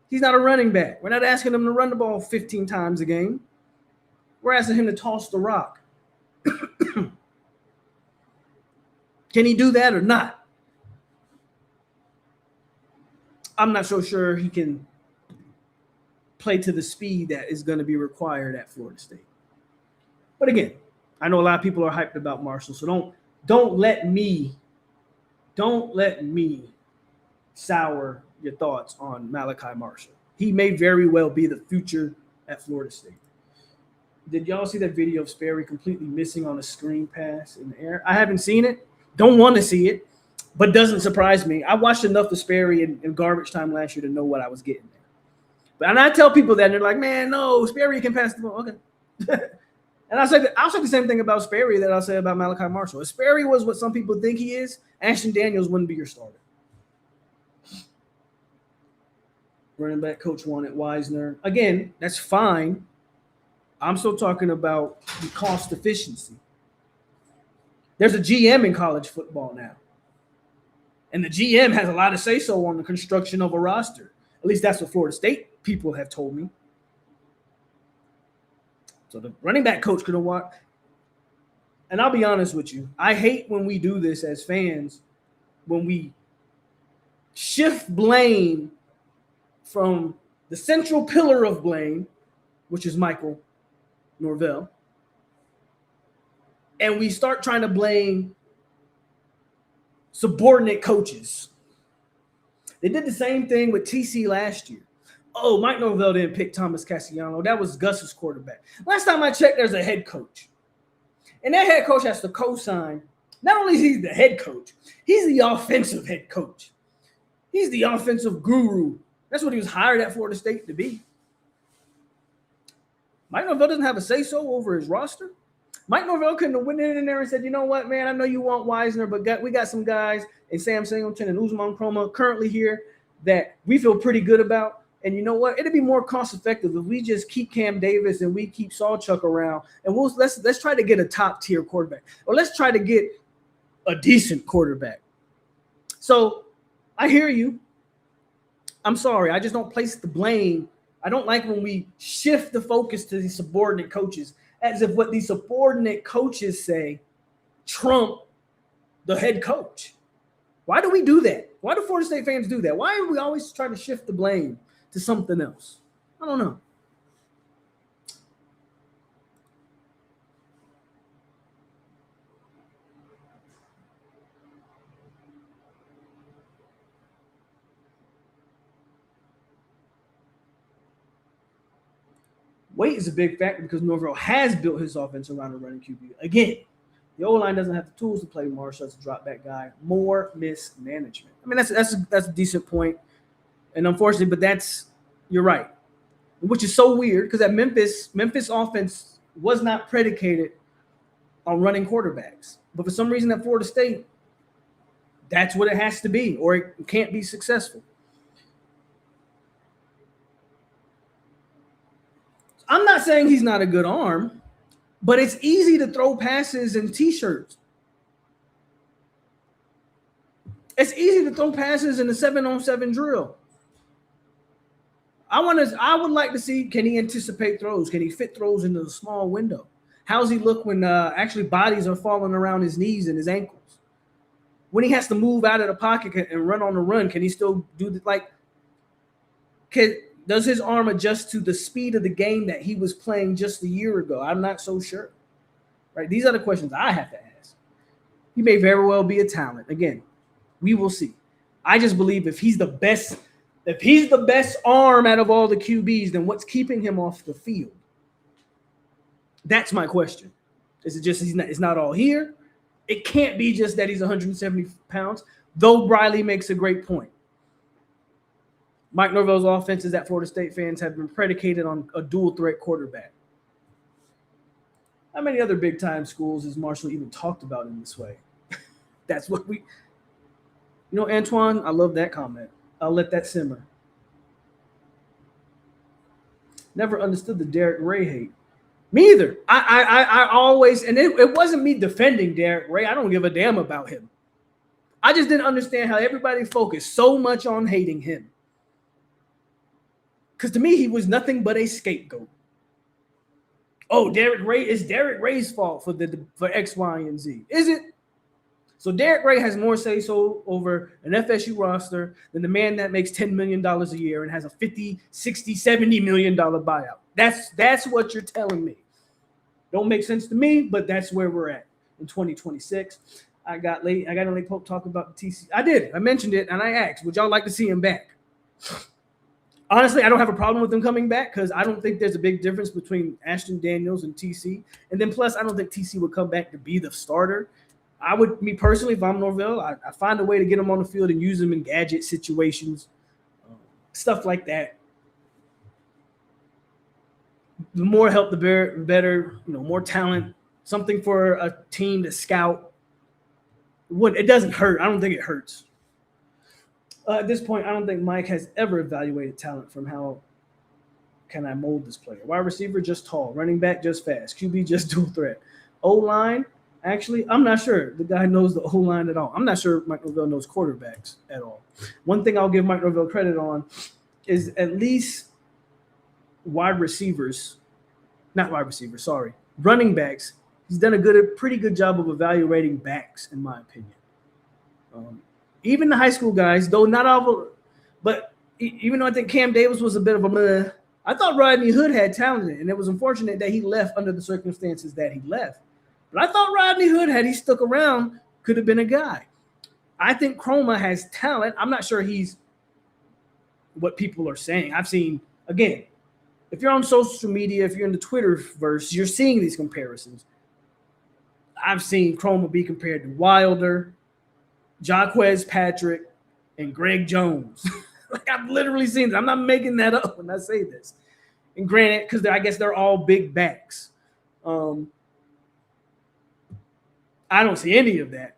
He's not a running back. We're not asking him to run the ball 15 times a game. We're asking him to toss the rock. Can he do that or not? I'm not so sure he can play to the speed that is going to be required at Florida State. But again, I know a lot of people are hyped about Marshall, so don't let me sour your thoughts on Malachi Marshall. He may very well be the future at Florida State. Did y'all see that video of Sperry completely missing on a screen pass in the air? I haven't seen it. Don't want to see it, but doesn't surprise me. I watched enough of Sperry in garbage time last year to know what I was getting there. And I tell people that, and they're like, man, no, Sperry can pass the ball. Okay. And I'll say the same thing about Sperry that I'll say about Malachi Marshall. If Sperry was what some people think he is, Ashton Daniels wouldn't be your starter. Running back coach wanted Wisner. Again, that's fine. I'm still talking about the cost efficiency. There's a GM in college football now. And the GM has a lot of say-so on the construction of a roster. At least that's what Florida State people have told me. So the running back coach could have walked. And I'll be honest with you. I hate when we do this as fans, when we shift blame from the central pillar of blame, which is Michael Norvell, and we start trying to blame subordinate coaches. They did the same thing with TC last year. Oh, Mike Norvell didn't pick Thomas Cassiano. That was Gus's quarterback. Last time I checked, there's a head coach. And that head coach has to co-sign. Not only is he the head coach, he's the offensive head coach. He's the offensive guru. That's what he was hired at Florida State to be. Mike Norvell doesn't have a say-so over his roster. Mike Norvell couldn't have went in there and said, you know what, man, I know you want Wisner, but we got some guys in Sam Singleton and Usman Chroma currently here that we feel pretty good about. And you know what? It'd be more cost-effective if we just keep Cam Davis and we keep Sawchuk around, and let's try to get a top-tier quarterback, or let's try to get a decent quarterback. So I hear you. I'm sorry. I just don't place the blame. I don't like when we shift the focus to these subordinate coaches as if what these subordinate coaches say trump the head coach. Why do we do that? Why do Florida State fans do that? Why are we always trying to shift the blame to something else? I don't know. Weight is a big factor because Norvell has built his offense around a running QB. Again, the O-line doesn't have the tools to play Marshall as a drop back guy. More mismanagement. I mean, that's a decent point. And unfortunately, but you're right. Which is so weird because at Memphis offense was not predicated on running quarterbacks. But for some reason at Florida State, that's what it has to be, or it can't be successful. I'm not saying he's not a good arm, but it's easy to throw passes in T-shirts. It's easy to throw passes in the 7-on-7 drill. I would like to see, can he anticipate throws? Can he fit throws into the small window? How's he look when actually bodies are falling around his knees and his ankles? When he has to move out of the pocket and run on the run, can he still do does his arm adjust to the speed of the game that he was playing just a year ago? I'm not so sure. Right? These are the questions I have to ask. He may very well be a talent. Again, we will see. I just believe if he's the best arm out of all the QBs, then what's keeping him off the field? That's my question. Is it just it's not all here? It can't be just that he's 170 pounds, though Briley makes a great point. Mike Norvell's offenses at Florida State fans have been predicated on a dual threat quarterback. How many other big time schools is Marshall even talked about in this way? That's what we, Antoine, I love that comment. I'll let that simmer. Never understood the Derek Ray hate. Me either. I always, and it wasn't me defending Derek Ray. I don't give a damn about him. I just didn't understand how everybody focused so much on hating him. Because to me, he was nothing but a scapegoat. Oh, Derek Ray, it's Derek Ray's fault for X, Y, and Z. Is it? So Derek Ray has more say-so over an FSU roster than the man that makes $10 million a year and has a $50, $60, $70 million buyout. That's what you're telling me. Don't make sense to me, but that's where we're at in 2026. I got a late Pope talk about the TC. I did. I mentioned it, and I asked, would y'all like to see him back? Honestly, I don't have a problem with him coming back because I don't think there's a big difference between Ashton Daniels and TC. And then plus, I don't think TC would come back to be the starter. Me personally, if I'm Norvell, I find a way to get him on the field and use him in gadget situations, stuff like that. The more help, the better. More talent, something for a team to scout. It doesn't hurt. I don't think it hurts. At this point, I don't think Mike has ever evaluated talent from how can I mold this player. Wide receiver, just tall. Running back, just fast. QB, just dual threat. O-line, actually, I'm not sure the guy knows the O-line at all. I'm not sure Mike Norvell knows quarterbacks at all. One thing I'll give Mike Norvell credit on is at least running backs. He's done a pretty good job of evaluating backs, in my opinion. Even the high school guys, though not all, but even though I think Cam Davis was a bit of a meh, I thought Rodney Hood had talent, and it was unfortunate that he left under the circumstances that he left. But I thought Rodney Hood, had he stuck around, could have been a guy. I think Chroma has talent. I'm not sure he's what people are saying. I've seen, again, if you're on social media, if you're in the Twitterverse, you're seeing these comparisons. I've seen Chroma be compared to Wilder, Jaquez Patrick, and Greg Jones. Like, I've literally seen this. I'm not making that up when I say this. And granted, because I guess they're all big backs. I don't see any of that.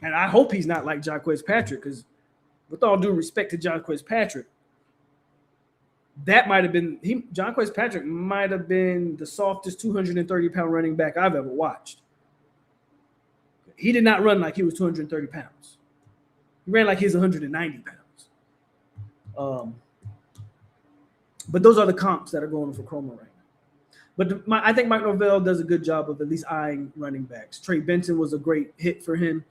And I hope he's not like Jaquez Patrick, because with all due respect to Jaquez Patrick, Jaquez Patrick might have been the softest 230-pound running back I've ever watched. He did not run like he was 230 pounds. He ran like he was 190 pounds. But those are the comps that are going for Chroma right now. But I think Mike Norvell does a good job of at least eyeing running backs. Trey Benson was a great hit for him.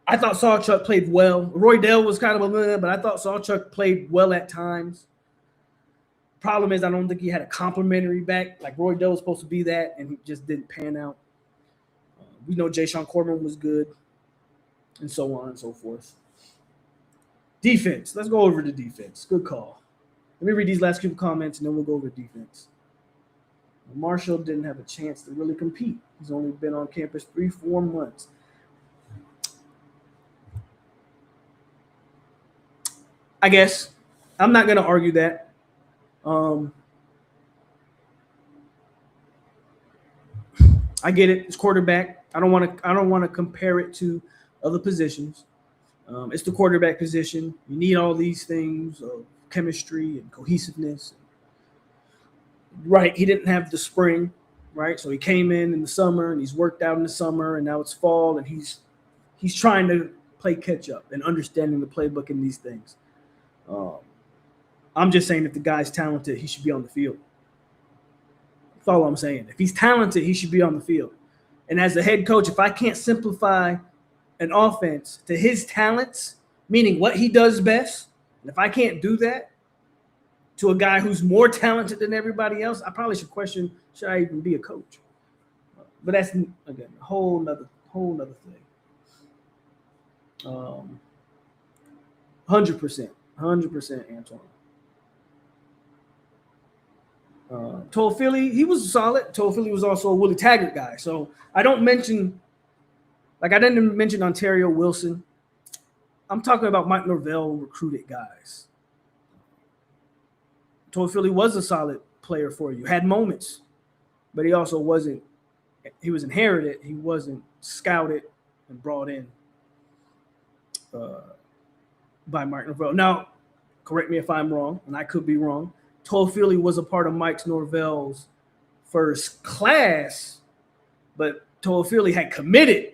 I thought Sawchuk played well. Roy Dell was kind of a little, but I thought Sawchuk played well at times. Problem is, I don't think he had a complimentary back. Like Roy Dell was supposed to be that, and he just didn't pan out. We know Jay-Sean Corbin was good, and so on and so forth. Defense. Let's go over the defense. Good call. Let me read these last few comments, and then we'll go over defense. Marshall didn't have a chance to really compete. He's only been on campus 3-4 months. I guess. I'm not going to argue that. I get it. It's quarterback. I don't want to compare it to other positions. It's the quarterback position. You need all these things of chemistry and cohesiveness. Right. He didn't have the spring, right? So he came in the summer and he's worked out in the summer, and now it's fall, and he's trying to play catch up and understanding the playbook and these things. I'm just saying if the guy's talented, he should be on the field. That's all I'm saying. If he's talented, he should be on the field. And as a head coach, if I can't simplify an offense to his talents, meaning what he does best, and if I can't do that to a guy who's more talented than everybody else, I probably should question, should I even be a coach? But that's, again, a whole nother thing. 100%, Antoine. Told Philly, he was solid. Told Philly was also a Willie Taggart guy. So I didn't mention Ontario Wilson. I'm talking about Mike Norvell recruited guys. Toafili was a solid player for you, had moments, but he also wasn't. He was inherited. He wasn't scouted and brought in by Mike Norvell. Now, correct me if I'm wrong, and I could be wrong. Toafili was a part of Mike Norvell's first class, but Toafili had committed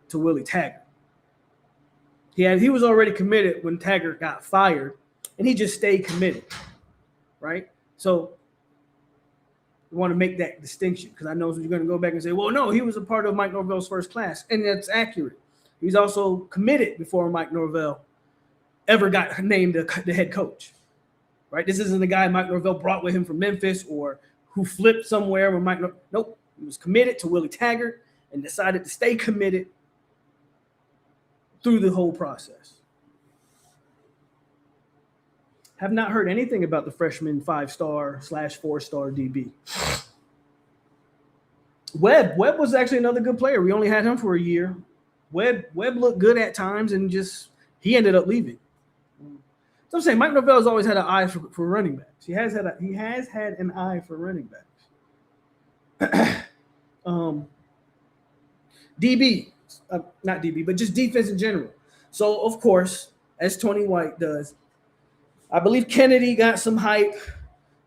to Willie Taggart. He was already committed when Taggart got fired, and he just stayed committed, right? So we want to make that distinction because I know you're going to go back and say, well, no, he was a part of Mike Norvell's first class, and that's accurate. He's also committed before Mike Norvell ever got named the head coach, right? This isn't the guy Mike Norvell brought with him from Memphis or who flipped somewhere when nope, he was committed to Willie Taggart and decided to stay committed through the whole process. Have not heard anything about the freshman 5-star / 4-star DB. Webb was actually another good player. We only had him for a year. Webb looked good at times and he ended up leaving. So I'm saying Mike Norvell's always had an eye for running backs. He has had an eye for running backs. DB, not DB, but just defense in general. So of course, as Tony White does, I believe Kennedy got some hype.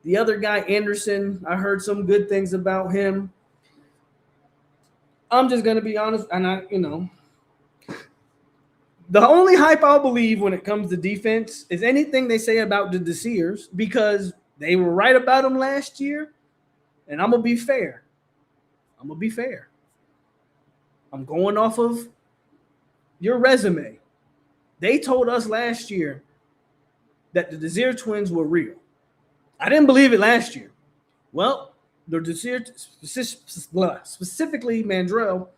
The other guy, Anderson, I heard some good things about him. I'm just gonna be honest, and the only hype I'll believe when it comes to defense is anything they say about the Desirs because they were right about them last year, and I'm gonna be fair. I'm going off of your resume. They told us last year that the Desir twins were real. I didn't believe it last year. Well, the Desir, specifically Mandrell,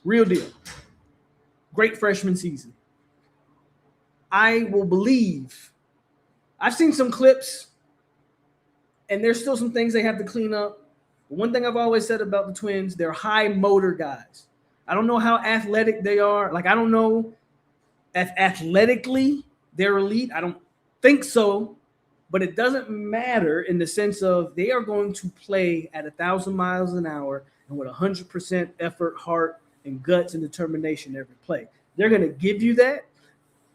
real deal. Great freshman season. I will believe. I've seen some clips, and there's still some things they have to clean up. One thing I've always said about the twins, they're high motor guys. I don't know how athletic they are. I don't know if athletically they're elite. I don't think so, but it doesn't matter in the sense of they are going to play at 1,000 miles an hour and with 100% effort, heart, and guts and determination every play. They're going to give you that.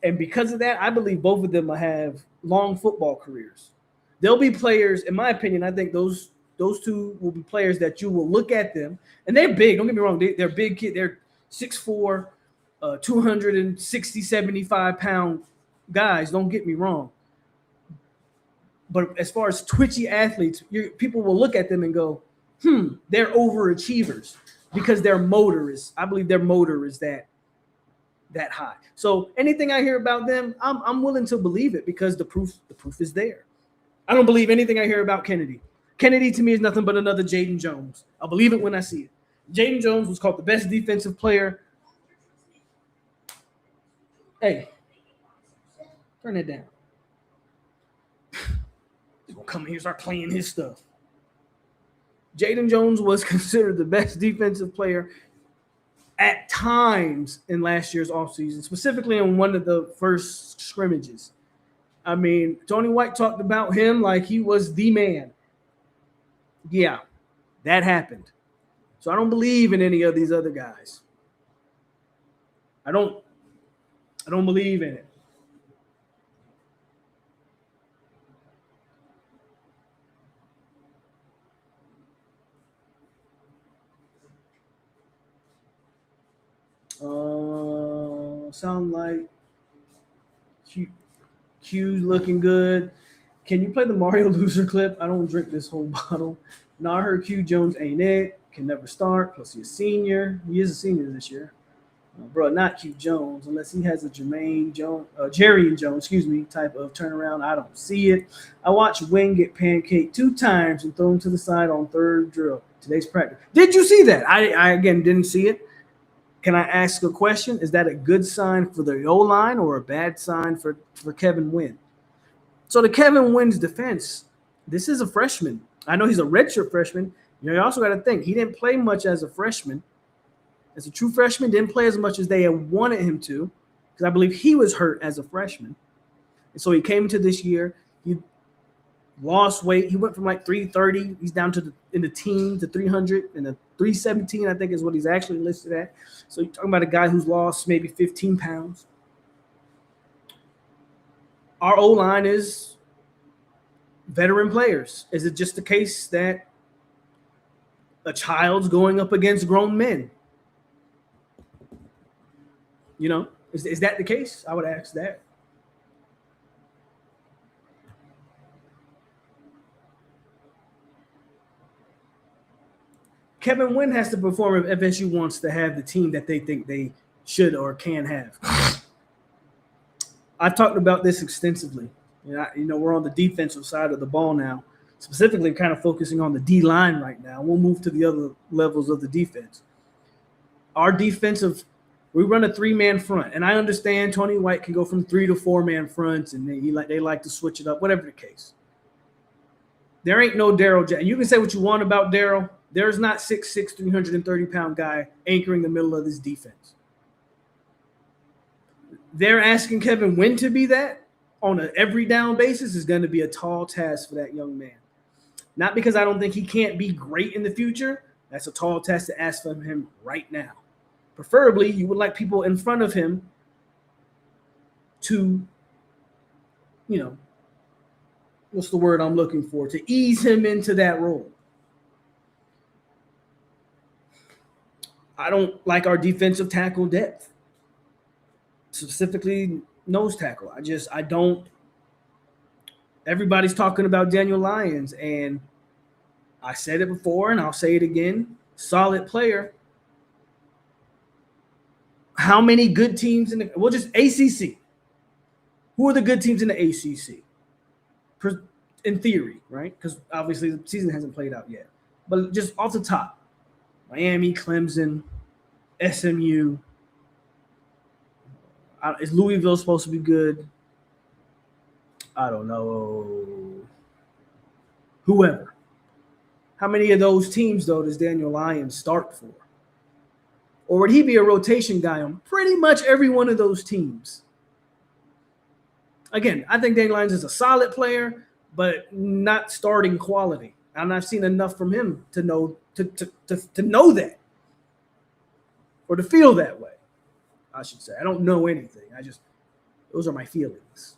And because of that, I believe both of them will have long football careers. They'll be players, in my opinion, I think those two will be players that you will look at them. And they're big. Don't get me wrong. They're big kids. They're 6'4", 260, 75-pound guys. Don't get me wrong. But as far as twitchy athletes, people will look at them and go, they're overachievers because their motor is that high. So anything I hear about them, I'm willing to believe it because the proof is there. I don't believe anything I hear about Kennedy. Kennedy to me is nothing but another Jaden Jones. I'll believe it when I see it. Jaden Jones was called the best defensive player. Hey, turn that down. He's gonna come in here and start playing his stuff. Jaden Jones was considered the best defensive player at times in last year's offseason, specifically in one of the first scrimmages. I mean, Tony White talked about him like he was the man. Yeah, that happened. So I don't believe in any of these other guys. I don't believe in it. Sound like Q's looking good. Can you play the Mario Loser clip? I don't drink this whole bottle. No, I heard Q Jones ain't it. Can never start. Plus he's a senior. He is a senior this year. Bro, not Q Jones, unless he has a Jerry Jones, type of turnaround. I don't see it. I watched Wing get pancaked 2 times and thrown to the side on 3rd drill. Today's practice. Did you see that? I again didn't see it. Can I ask a question? Is that a good sign for the O-line or a bad sign for Kevin Wynn? So to Kevin Wynn's defense, this is a freshman. I know he's a redshirt freshman. You also got to think, he didn't play much as a freshman. As a true freshman, didn't play as much as they had wanted him to. because I believe he was hurt as a freshman. And so he came into this year. He lost weight. He went from like 330. He's down to in the teens to 300 and the 317, I think, is what he's actually listed at. So you're talking about a guy who's lost maybe 15 pounds. Our O-line is veteran players. Is it just the case that a child's going up against grown men? You know, is that the case? I would ask that. Kevin Wynn has to perform if FSU wants to have the team that they think they should or can have. I talked about this extensively. We're on the defensive side of the ball now, specifically kind of focusing on the D-line right now. We'll move to the other levels of the defense. Our defensive, we run a 3-man front, and I understand Tony White can go from 3 to 4-man fronts, and they like to switch it up, whatever the case. There ain't no Daryl Jackson. You can say what you want about Daryl. There's not 6'6", 330-pound guy anchoring the middle of this defense. They're asking Kevin Wynn to be that on an every down basis is going to be a tall task for that young man. Not because I don't think he can't be great in the future. That's a tall task to ask from him right now. Preferably, you would like people in front of him to, what's the word I'm looking for? To ease him into that role. I don't like our defensive tackle depth, specifically nose tackle. I don't. Everybody's talking about Daniel Lyons, and I said it before, and I'll say it again. Solid player. How many good teams just ACC? Who are the good teams in the ACC? In theory, right? Because obviously the season hasn't played out yet. But just off the top, Miami, Clemson, SMU. Is Louisville supposed to be good? I don't know. Whoever. How many of those teams, though, does Daniel Lyons start for? Or would he be a rotation guy on pretty much every one of those teams? Again, I think Daniel Lyons is a solid player, but not starting quality. And I've seen enough from him to know to know that, or to feel that way, I should say. I don't know anything. Those are my feelings.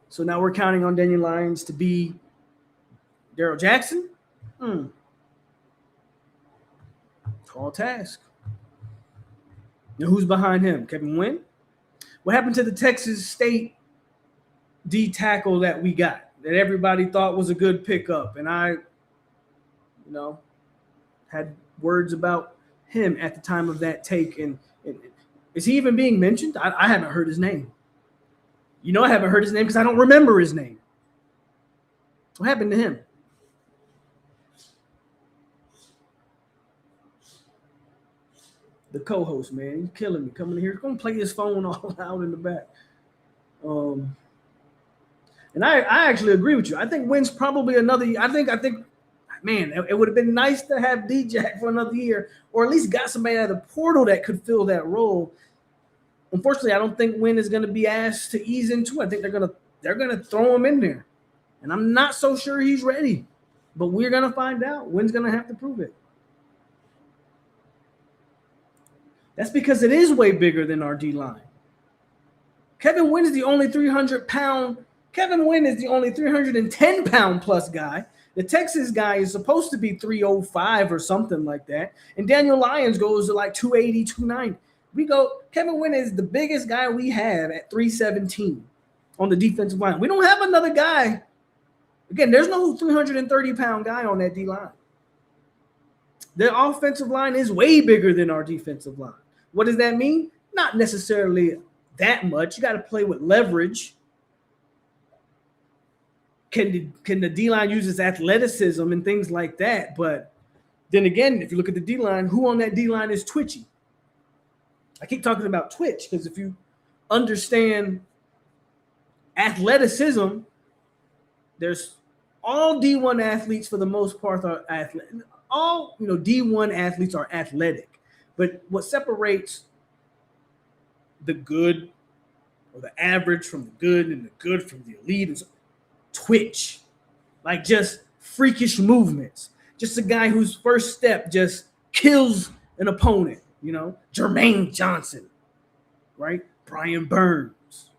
So now we're counting on Daniel Lyons to be Daryl Jackson? Tall task. Now who's behind him? Kevin Wynn? What happened to the Texas State D tackle that we got, that everybody thought was a good pickup? And I, had words about him at the time of that take. And is he even being mentioned? I haven't heard his name. I haven't heard his name because I don't remember his name. What happened to him? The co-host, man, he's killing me. Coming in here, he's gonna play his phone all out in the back. And I actually agree with you. I think Wynn's probably another. I think, man, it would have been nice to have D-Jack for another year, or at least got somebody out of the portal that could fill that role. Unfortunately, I don't think Wynn is going to be asked to ease into it. I think they're gonna throw him in there, and I'm not so sure he's ready. But we're gonna find out. Wynn's gonna have to prove it. That's because it is way bigger than our D-line. Kevin Wynn is the only 300-pound. Kevin Wynn is the only 310-pound plus guy. The Texas guy is supposed to be 305 or something like that. And Daniel Lyons goes to like 280, 290. Kevin Wynn is the biggest guy we have at 317 on the defensive line. We don't have another guy. Again, there's no 330-pound guy on that D-line. The offensive line is way bigger than our defensive line. What does that mean? Not necessarily that much. You got to play with leverage. Can the D-line use its athleticism and things like that? But then again, if you look at the D-line, who on that D-line is twitchy? I keep talking about twitch because if you understand athleticism, there's all D1 athletes for the most part are athletic. All D1 athletes are athletic, But what separates the good or the average from the good and the good from the elite is twitch. Like just freakish movements. Just a guy whose first step just kills an opponent, you know? Jermaine Johnson, right? Brian Burns.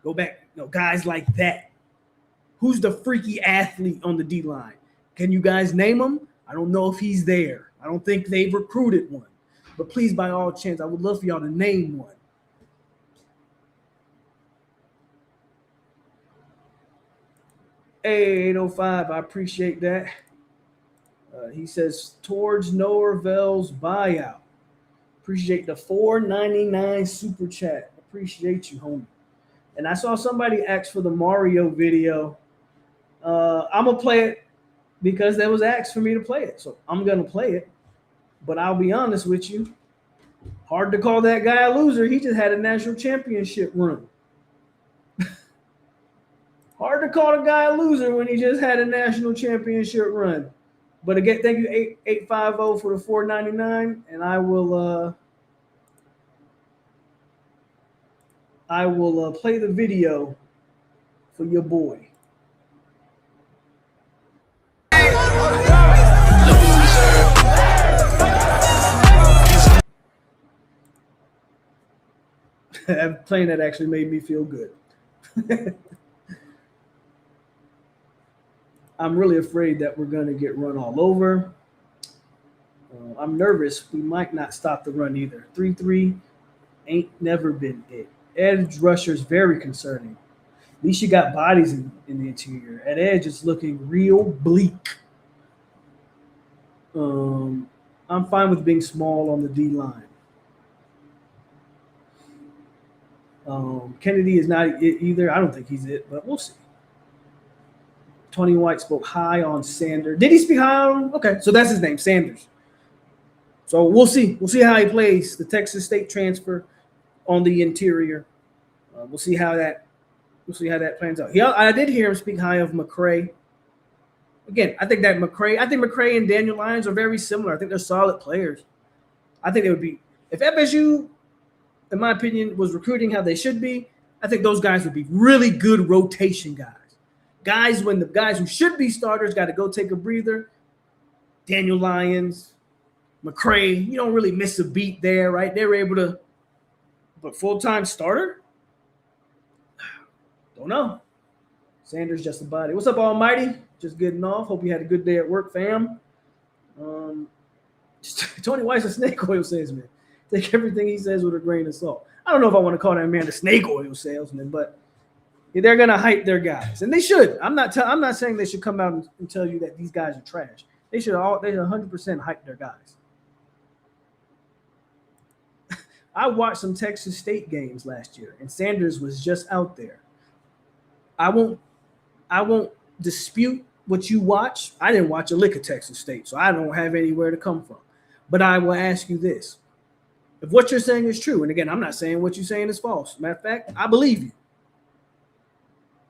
Go back, you know, guys like that. Who's the freaky athlete on the D-line? Can you guys name him? I don't know if he's there. I don't think they've recruited one. But please, by all chance, I would love for y'all to name one. Hey, 805, I appreciate that. He says, towards Norvell's buyout. Appreciate the $4.99 super chat. Appreciate you, homie. And I saw somebody ask for the Mario video. I'm going to play it because that was asked for me to play it. So I'm going to play it. But I'll be honest with you. Hard to call that guy a loser. He just had a national championship run. Hard to call a guy a loser when he just had a national championship run. But again, thank you, 850 for the $4.99. And I will play the video for your boy. Playing that actually made me feel good. I'm really afraid that we're going to get run all over. I'm nervous. We might not stop the run either. 3-3 ain't never been it. Edge rusher is very concerning. At least you got bodies in the interior. At edge, it's looking real bleak. I'm fine with being small on the D-line. Kennedy is not it either. I don't think he's it, but we'll see. Tony White spoke high on Sanders. Did he speak high on him? Okay, so that's his name, Sanders. So we'll see. We'll see how he plays. The Texas State transfer on the interior. We'll see how that plans out. I did hear him speak high of McCray. Again, I think McCray and Daniel Lyons are very similar. I think they're solid players. I think it would be if FSU, in my opinion, was recruiting how they should be. I think those guys would be really good rotation guys. Guys, when the guys who should be starters got to go take a breather. Daniel Lyons, McCray, you don't really miss a beat there, right? They were able to, but full-time starter? Don't know. Sanders just a body. What's up, Almighty? Just getting off. Hope you had a good day at work, fam. Tony White's a snake oil salesman. Take everything he says with a grain of salt. I don't know if I want to call that man a snake oil salesman, but they're gonna hype their guys, and they should. I'm not saying they should come out and tell you that these guys are trash. They should 100% hype their guys. I watched some Texas State games last year, and Sanders was just out there. I won't dispute what you watch. I didn't watch a lick of Texas State, so I don't have anywhere to come from. But I will ask you this. If what you're saying is true, and again, I'm not saying what you're saying is false. Matter of fact, I believe you.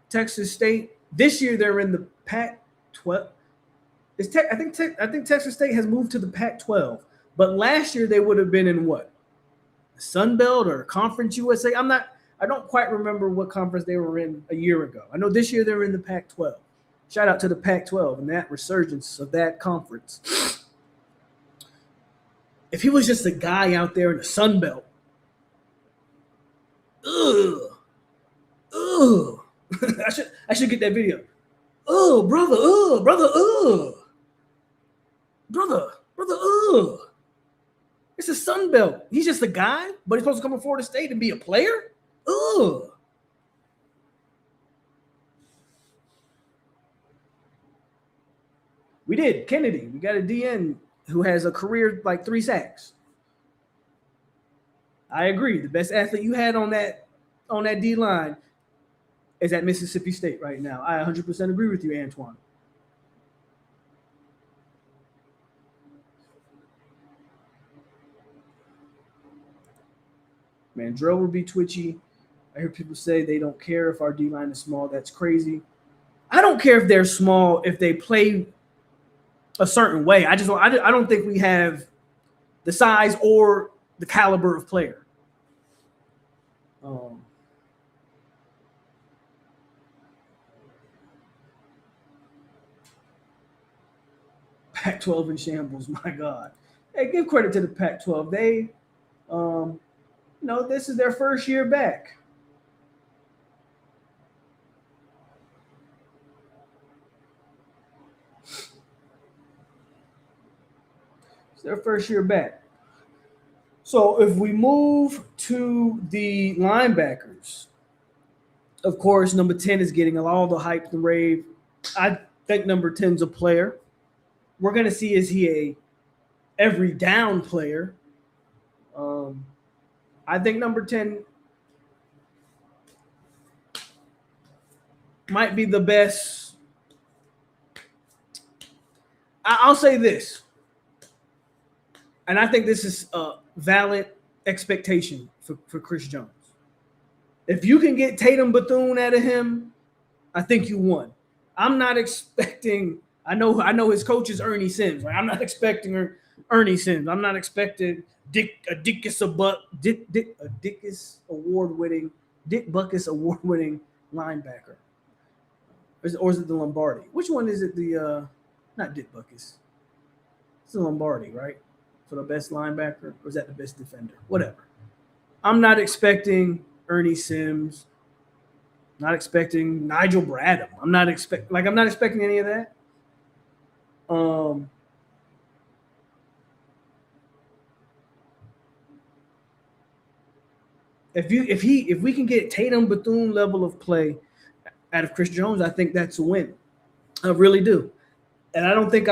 Texas State, this year they're in the Pac-12. I think Texas State has moved to the Pac-12. But last year they would have been in what? The Sun Belt or Conference USA? I don't quite remember what conference they were in a year ago. I know this year they're in the Pac-12. Shout out to the Pac-12 and that resurgence of that conference. If he was just a guy out there in the Sun Belt, I should get that video. Brother. It's a Sun Belt. He's just a guy, but he's supposed to come from Florida State and be a player? We did. Kennedy. We got a DN who has a career like 3 sacks. I agree. The best athlete you had on that D-line is at Mississippi State right now. I 100% agree with you, Antoine. Man, Drill will be twitchy. I hear people say they don't care if our D-line is small. That's crazy. I don't care if they're small if they play a certain way. I don't think we have the size or the caliber of player. Pac-12 in shambles, my God. Hey, give credit to the Pac-12. They, this is their first year back. It's their first year back. So if we move to the linebackers, of course, number 10 is getting all the hype and rave. I think number 10's a player. We're going to see, is he a every down player? I think number 10 might be the best. I'll say this, and I think this is a valid expectation for Chris Jones. If you can get Tatum Bethune out of him, I think you won. I'm not expecting. I know his coach is Ernie Sims. Right? I'm not expecting Ernie Sims. I'm not expecting Dick Butkus award-winning linebacker. Or is it the Lombardi? Which one is it? Not Dick Butkus. It's the Lombardi, right? For the best linebacker, or is that the best defender? Whatever. I'm not expecting Ernie Sims. Not expecting Nigel Bradham. I'm not expecting any of that. If we can get Tatum Bethune level of play out of Chris Jones, I think that's a win. I really do. And I don't think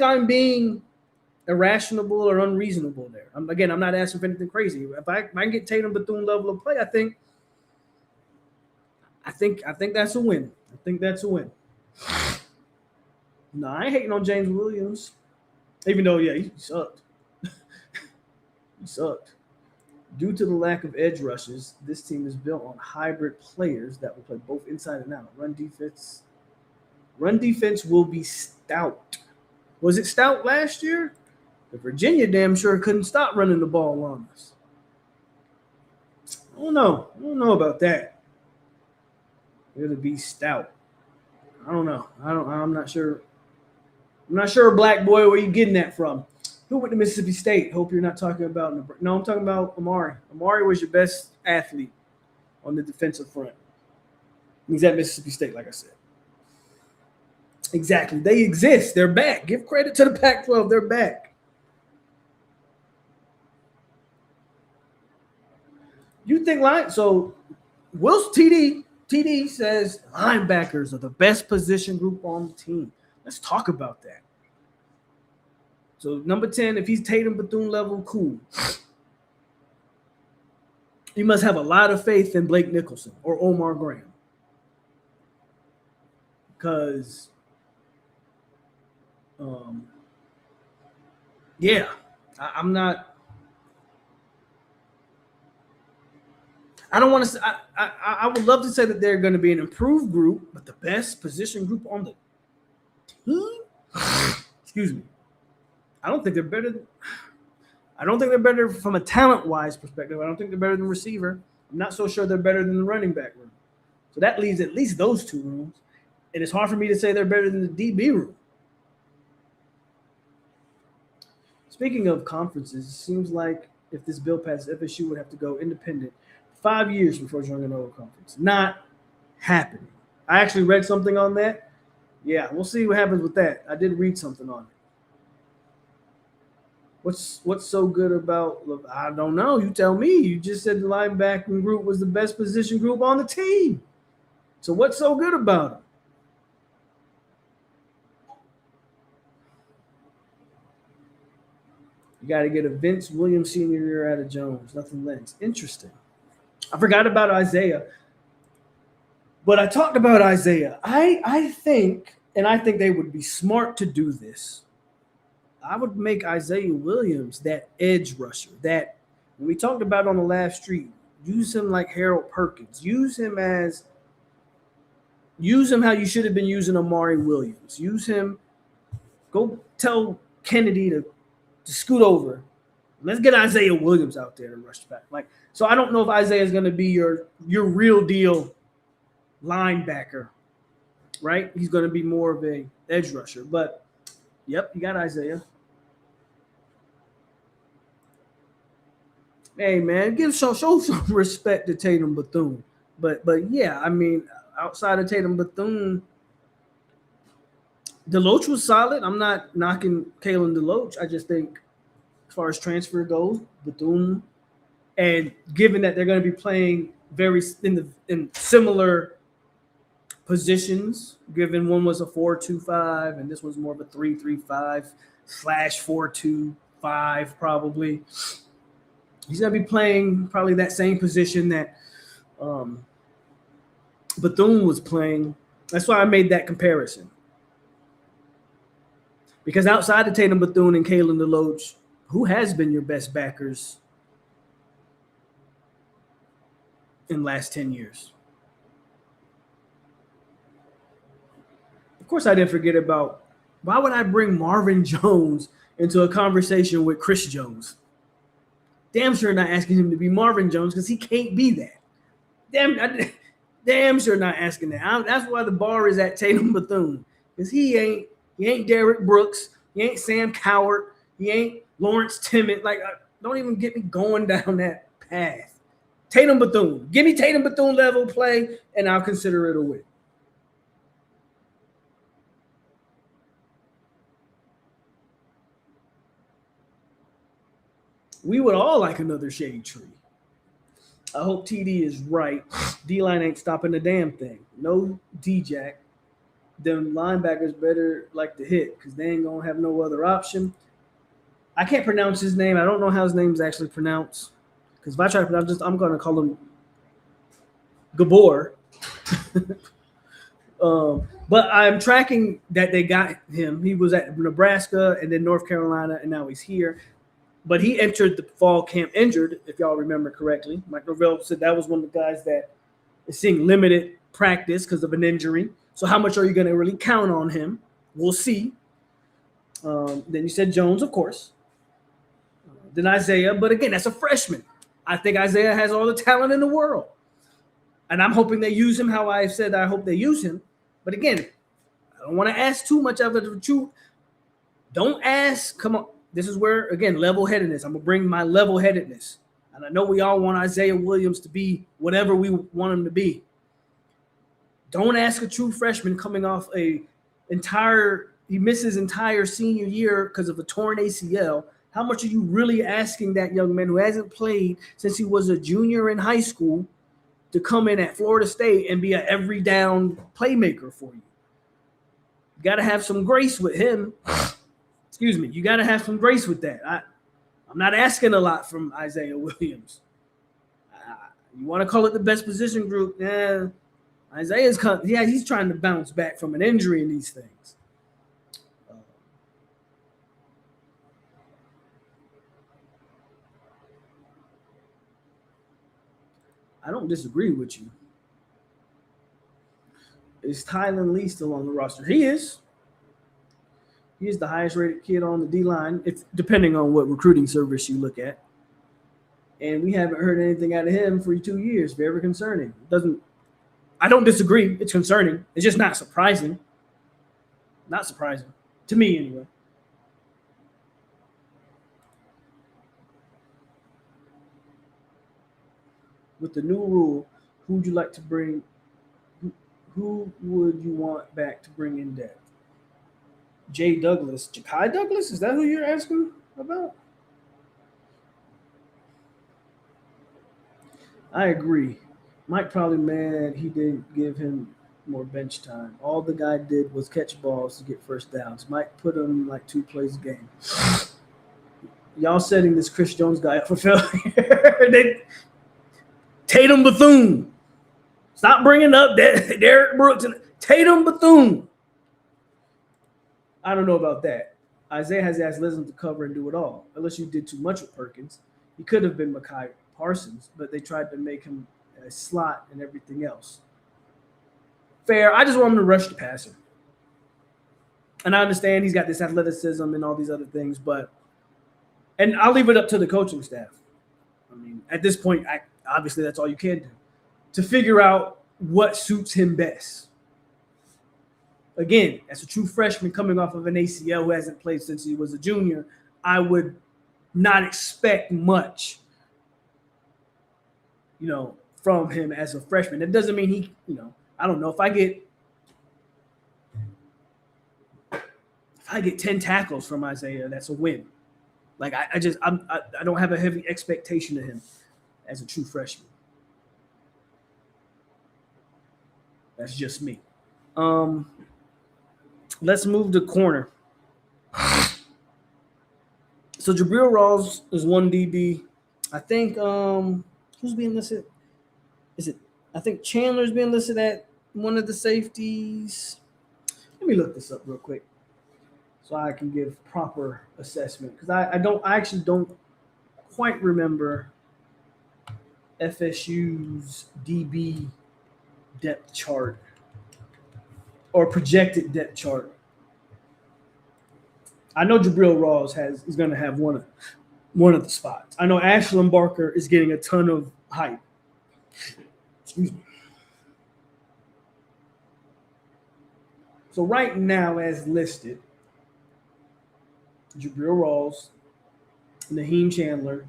I'm being irrational or unreasonable there. I'm not asking for anything crazy. If I can get Tatum Bethune level of play, I think that's a win. I think that's a win. No, I ain't hating on James Williams. Even though, he sucked. He sucked. Due to the lack of edge rushes, this team is built on hybrid players that will play both inside and out. Run defense will be stout. Was it stout last year? The Virginia damn sure couldn't stop running the ball on us. I don't know about that. It'll be stout. I don't know. I'm not sure. I'm not sure, black boy, where you getting that from. Who went to Mississippi State? Hope you're not talking about – no, I'm talking about Amari. Amari was your best athlete on the defensive front. He's at Mississippi State, like I said. Exactly. They exist. They're back. Give credit to the Pac-12. They're back. You think – so Will's TD says linebackers are the best position group on the team. Let's talk about that. So number 10, if he's Tatum Bethune level, cool. You must have a lot of faith in Blake Nicholson or Omar Graham. Because, I'm not. I don't want to say. I would love to say that they're going to be an improved group, but the best position group on the team. Excuse me. I don't think they're better from a talent-wise perspective. I don't think they're better than receiver. I'm not so sure they're better than the running back room. So that leaves at least those two rooms. And it's hard for me to say they're better than the DB room. Speaking of conferences, it seems like if this bill passes, FSU would have to go independent 5 years before joining another conference. Not happening. I actually read something on that. Yeah, we'll see what happens with that. I did read something on it. What's so good about – I don't know. You tell me. You just said the linebacking group was the best position group on the team. So what's so good about them? You got to get a Vince Williams senior year out of Jones. Nothing less. Interesting. I forgot about Isaiah. But I talked about Isaiah. I think they would be smart to do this. I would make Isaiah Williams that edge rusher. That when we talked about on the last street, use him like Harold Perkins. Use him how you should have been using Amari Williams. Use him. Go tell Kennedy to to scoot over. Let's get Isaiah Williams out there to rush back. Like, so I don't know if Isaiah is going to be your real deal linebacker, right? He's going to be more of a edge rusher. But yep, you got Isaiah. Hey man, show some respect to Tatum Bethune. But yeah, I mean, outside of Tatum Bethune, Deloach was solid. I'm not knocking Kalen Deloach. I just think as far as transfer goes, Bethune, and given that they're going to be playing very in similar positions, given one was a 4-2-5 and this was more of a 3-3-5/4-2-5 probably. He's going to be playing probably that same position that Bethune was playing. That's why I made that comparison. Because outside of Tatum Bethune and Kalen Deloach, who has been your best backers in the last 10 years? Of course, I didn't forget about why would I bring Marvin Jones into a conversation with Chris Jones? Damn sure not asking him to be Marvin Jones because he can't be that. Damn sure not asking that. That's why the bar is at Tatum Bethune, because he ain't Derek Brooks, he ain't Sam Cowart, he ain't Lawrence Timmons. Like, don't even get me going down that path. Tatum Bethune, give me Tatum Bethune level play, and I'll consider it a win. We would all like another shade tree. I hope TD is right. D-line ain't stopping the damn thing. No D-Jack. Them linebackers better like to hit because they ain't going to have no other option. I can't pronounce his name. I don't know how his name is actually pronounced. Because if I try to pronounce this, I'm going to call him Gabor. But I'm tracking that they got him. He was at Nebraska and then North Carolina, and now he's here. But he entered the fall camp injured, if y'all remember correctly. Mike Norvell said that was one of the guys that is seeing limited practice because of an injury. So how much are you going to really count on him? We'll see. Then you said Jones, of course. Then Isaiah. But again, that's a freshman. I think Isaiah has all the talent in the world. And I'm hoping they use him how I said I hope they use him. But again, I don't want to ask too much of it. Don't ask. Come on. This is where, again, level-headedness. I'm going to bring my level-headedness. And I know we all want Isaiah Williams to be whatever we want him to be. Don't ask a true freshman coming off he misses entire senior year because of a torn ACL. How much are you really asking that young man who hasn't played since he was a junior in high school to come in at Florida State and be an every down playmaker for you? You got to have some grace with him. Excuse me. You got to have some grace with that. I'm not asking a lot from Isaiah Williams. You want to call it the best position group? Yeah. Isaiah's he's trying to bounce back from an injury in these things. I don't disagree with you. Is Tylen Lee still on the roster? He is. He is the highest rated kid on the D-line, depending on what recruiting service you look at. And we haven't heard anything out of him for 2 years. Very concerning. I don't disagree. It's concerning. It's just not surprising. Not surprising. To me, anyway. With the new rule, who would you like to bring? Who would you want back to bring in depth? Jay Douglas. Ja'Kai Douglas? Is that who you're asking about? I agree. Mike probably mad he didn't give him more bench time. All the guy did was catch balls to get first downs. Mike put him like 2 plays a game. Y'all setting this Chris Jones guy up for failure. Tatum Bethune. Stop bringing up Derek Brooks and Tatum Bethune. I don't know about that. Isaiah has asked Lism to cover and do it all. Unless you did too much with Perkins. He could have been Mekhi Parsons, but they tried to make him a slot and everything else. Fair. I just want him to rush the passer. And I understand he's got this athleticism and all these other things, but And I'll leave it up to the coaching staff. I mean, at this point, obviously that's all you can do to figure out what suits him best. Again, as a true freshman coming off of an ACL who hasn't played since he was a junior, I would not expect much, from him as a freshman. That doesn't mean he, I don't know, if I get 10 tackles from Isaiah, that's a win. Like I don't have a heavy expectation of him as a true freshman. That's just me. Let's move to corner. So Jabril Rawls is one DB. I think who's being listed? I think Chandler's being listed at one of the safeties. Let me look this up real quick so I can give proper assessment, because I actually don't quite remember FSU's DB depth chart or projected depth chart. I know Jabril Rawls is going to have one of the spots. I know Ashlyn Barker is getting a ton of hype. Excuse me. So right now, as listed, Jabril Rawls, Naheem Chandler,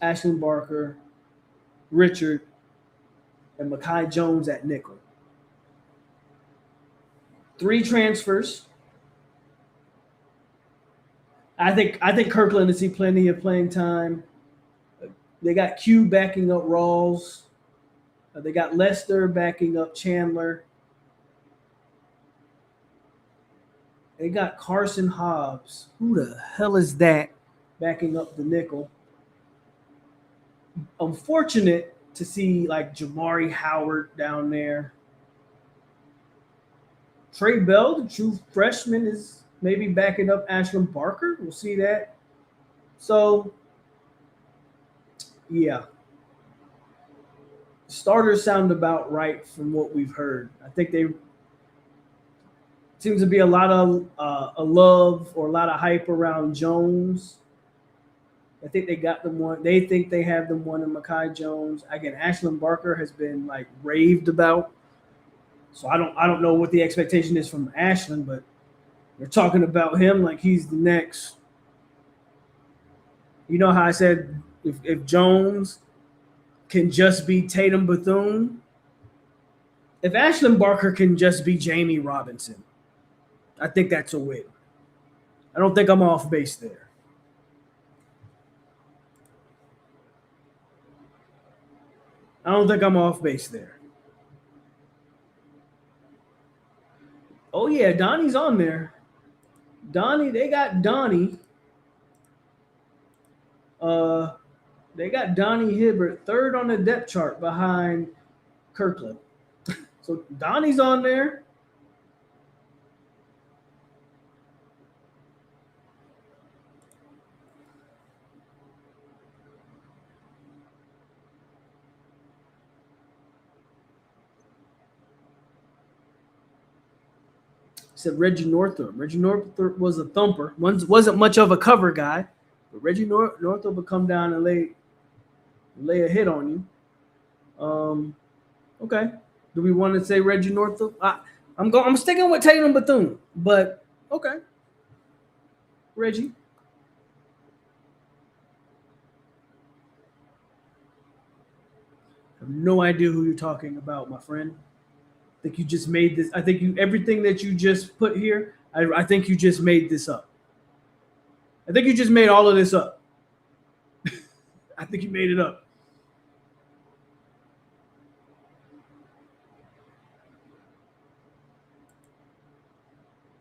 Ashlyn Barker, Richard, and Mekhi Jones at nickel. 3 transfers. I think Kirkland will see plenty of playing time. They got Q backing up Rawls. They got Lester backing up Chandler. They got Carson Hobbs. Who the hell is that? Backing up the nickel. Unfortunate to see like Jamari Howard down there. Trey Bell, the true freshman, is maybe backing up Ashlyn Barker. We'll see that. So, yeah. Starters sound about right from what we've heard. I think they seems to be a lot of love or a lot of hype around Jones. I think they got them one. They think they have them one in Mekhi Jones. Again, Ashlyn Barker has been like raved about. So I don't know what the expectation is from Ashlyn, but they're talking about him like he's the next. You know how I said if Jones can just be Tatum Bethune, if Ashlyn Barker can just be Jamie Robinson, I think that's a win. I don't think I'm off base there. I don't think I'm off base there. Oh, yeah, Donnie's on there. They got Donnie. They got Donnie Hibbert, third on the depth chart behind Kirkland. So Donnie's on there. Said Reggie Northrup. Reggie Northrup was a thumper. Wasn't much of a cover guy, but Reggie Northrup would come down and lay a hit on you. Okay. Do we want to say Reggie Northrup? I'm sticking with Tatum Bethune, but okay. Reggie. I have no idea who you're talking about, my friend. I think you just made this. I think everything that you just put here, I think you just made this up. I think you just made all of this up. I think you made it up.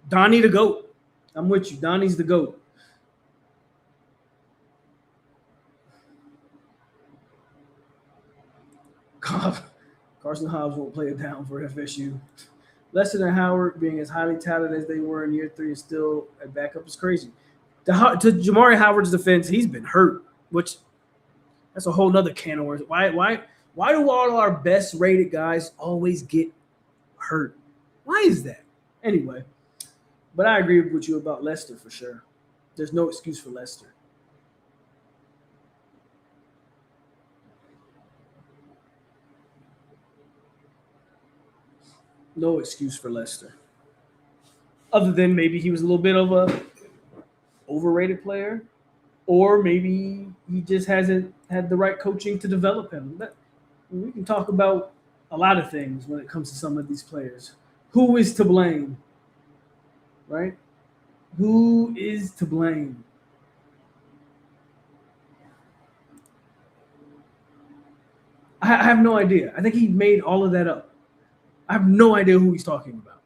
Donnie the GOAT. I'm with you. Donnie's the GOAT. Carson Hobbs won't play it down for FSU. Lester and Howard being as highly touted as they were in year 3 is still a backup is crazy. To Jamari Howard's defense, he's been hurt, which that's a whole nother can of worms. Why do all our best rated guys always get hurt? Why is that? Anyway, but I agree with you about Lester for sure. There's no excuse for Lester. No excuse for Lester. Other than maybe he was a little bit of a overrated player, or maybe he just hasn't had the right coaching to develop him. We can talk about a lot of things when it comes to some of these players. Who is to blame? Right? Who is to blame? I have no idea. I think he made all of that up. I have no idea who he's talking about.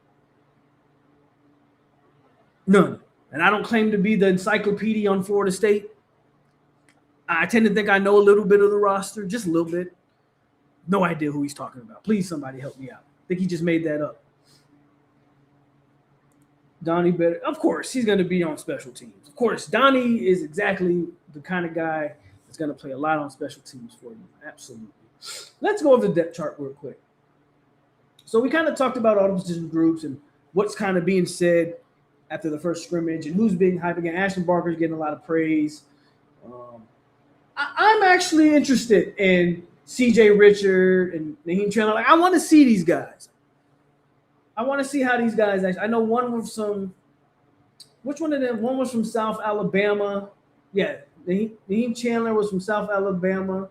None. And I don't claim to be the encyclopedia on Florida State. I tend to think I know a little bit of the roster, just a little bit. No idea who he's talking about. Please, somebody help me out. I think he just made that up. Donnie better. Of course, he's going to be on special teams. Of course, Donnie is exactly the kind of guy that's going to play a lot on special teams for you. Absolutely. Let's go over the depth chart real quick. So we kind of talked about all the position groups and what's kind of being said after the first scrimmage and who's being hyped again. Ashton Barker's getting a lot of praise. I'm actually interested in C.J. Richard and Naheem Chandler. Like, I want to see these guys. I want to see how these guys actually. I know one was some. Which one of them? One was from South Alabama. Yeah, Naheem Chandler was from South Alabama.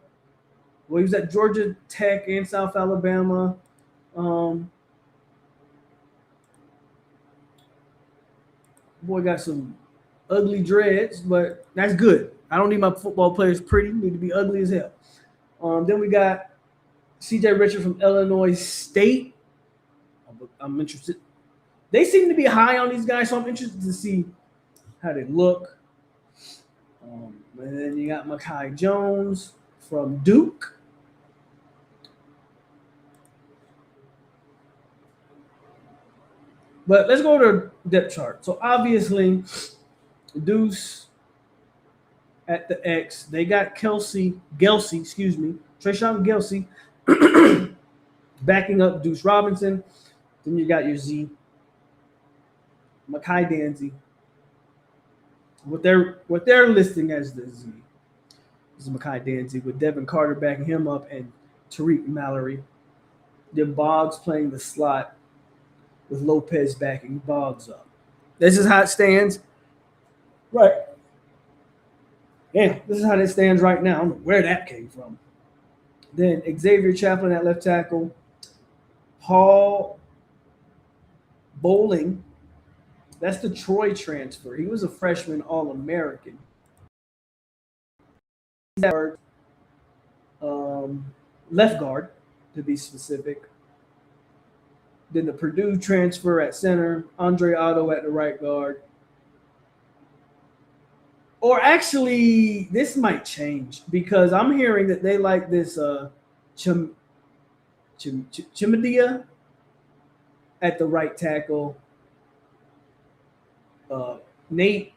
Well, he was at Georgia Tech and South Alabama. Boy got some ugly dreads, but that's good. I don't need my football players pretty. Need to be ugly as hell. Then we got C.J. Richard from Illinois State. I'm interested. They seem to be high on these guys, so I'm interested to see how they look. And then you got Mekhi Jones from Duke. But let's go to the depth chart. So obviously, Deuce at the X. They got Trayshawn Gelsey backing up Deuce Robinson. Then you got your Z, Mekhi Danzy. What they're listing as the Z is Mekhi Danzy with Devin Carter backing him up and Tariq Mallory. Then Boggs playing the slot with Lopez backing Boggs up. This is how it stands. Right. Yeah, this is how it stands right now. I don't know where that came from. Then Xavier Chaplin at left tackle. Paul Bowling. That's the Troy transfer. He was a freshman All-American. Left guard, to be specific. Then the Purdue transfer at center. Andre Otto at the right guard. Or actually, this might change because I'm hearing that they like this Chimidia at the right tackle. Nate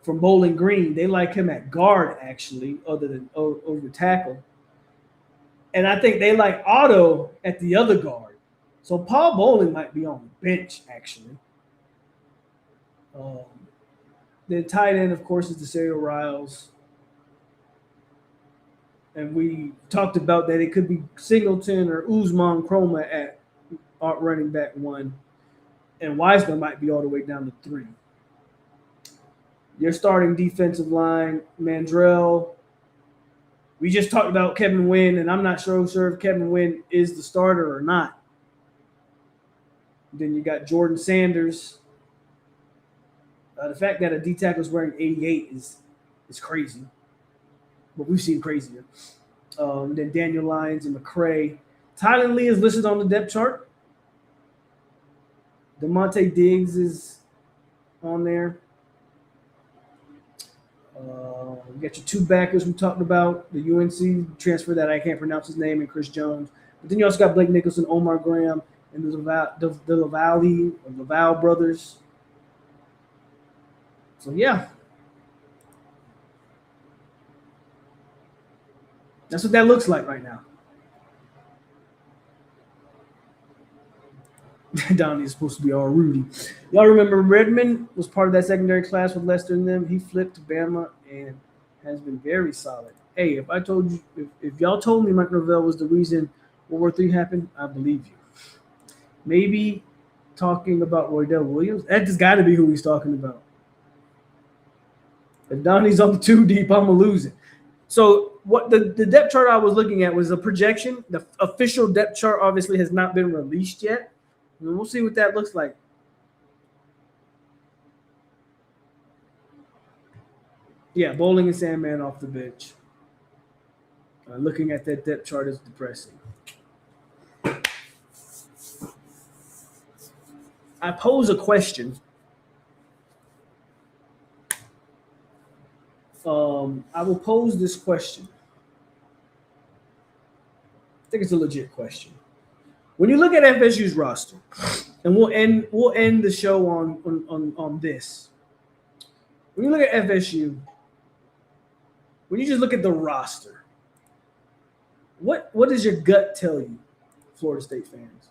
from Bowling Green, they like him at guard actually, other than over tackle. And I think they like Otto at the other guard. So Paul Bowling might be on the bench actually. The tight end, of course, is DeSario Riles. And we talked about that it could be Singleton or Usman Chroma at running back 1. And Wiseman might be all the way down to 3. Your starting defensive line, Mandrell. We just talked about Kevin Wynn, and I'm not sure if Kevin Wynn is the starter or not. Then you got Jordan Sanders. The fact that a D tackle is wearing 88 is crazy, but we've seen crazier. Then Daniel Lyons and McCray. Tylen Lee is listed on the depth chart. DeMonte Diggs is on there. You got your 2 backers we talked about. The UNC transfer that I can't pronounce his name, and Chris Jones. But then you also got Blake Nicholson, Omar Graham, and the Laval brothers. So, yeah. That's what that looks like right now. Donnie is supposed to be all Rudy. Y'all remember Redmond was part of that secondary class with Lester and them. He flipped to Bama and has been very solid. Hey, if I told you, if y'all told me Mike Norvell was the reason World War III happened, I believe you. Maybe talking about Roydell Williams. That just got to be who he's talking about. If Donnie's on the 2 deep, I'm going to lose it. So what the depth chart I was looking at was a projection. The official depth chart obviously has not been released yet. And we'll see what that looks like. Yeah, Bowling and Sandman off the bench. Looking at that depth chart is depressing. I pose a question. I will pose this question. I think it's a legit question. When you look at FSU's roster, and we'll end the show on this. When you look at FSU, when you just look at the roster, what does your gut tell you, Florida State fans,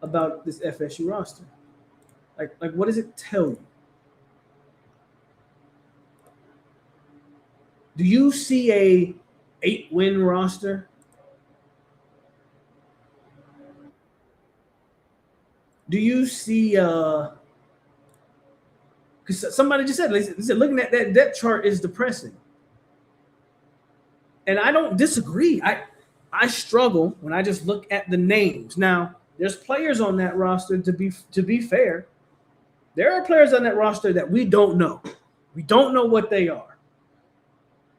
about this FSU roster? Like what does it tell you? Do you see a 8-win roster? Do you see because somebody just said, they said looking at that depth chart is depressing. And I don't disagree. I struggle when I just look at the names. Now, there's players on that roster, to be fair. There are players on that roster that we don't know. We don't know what they are.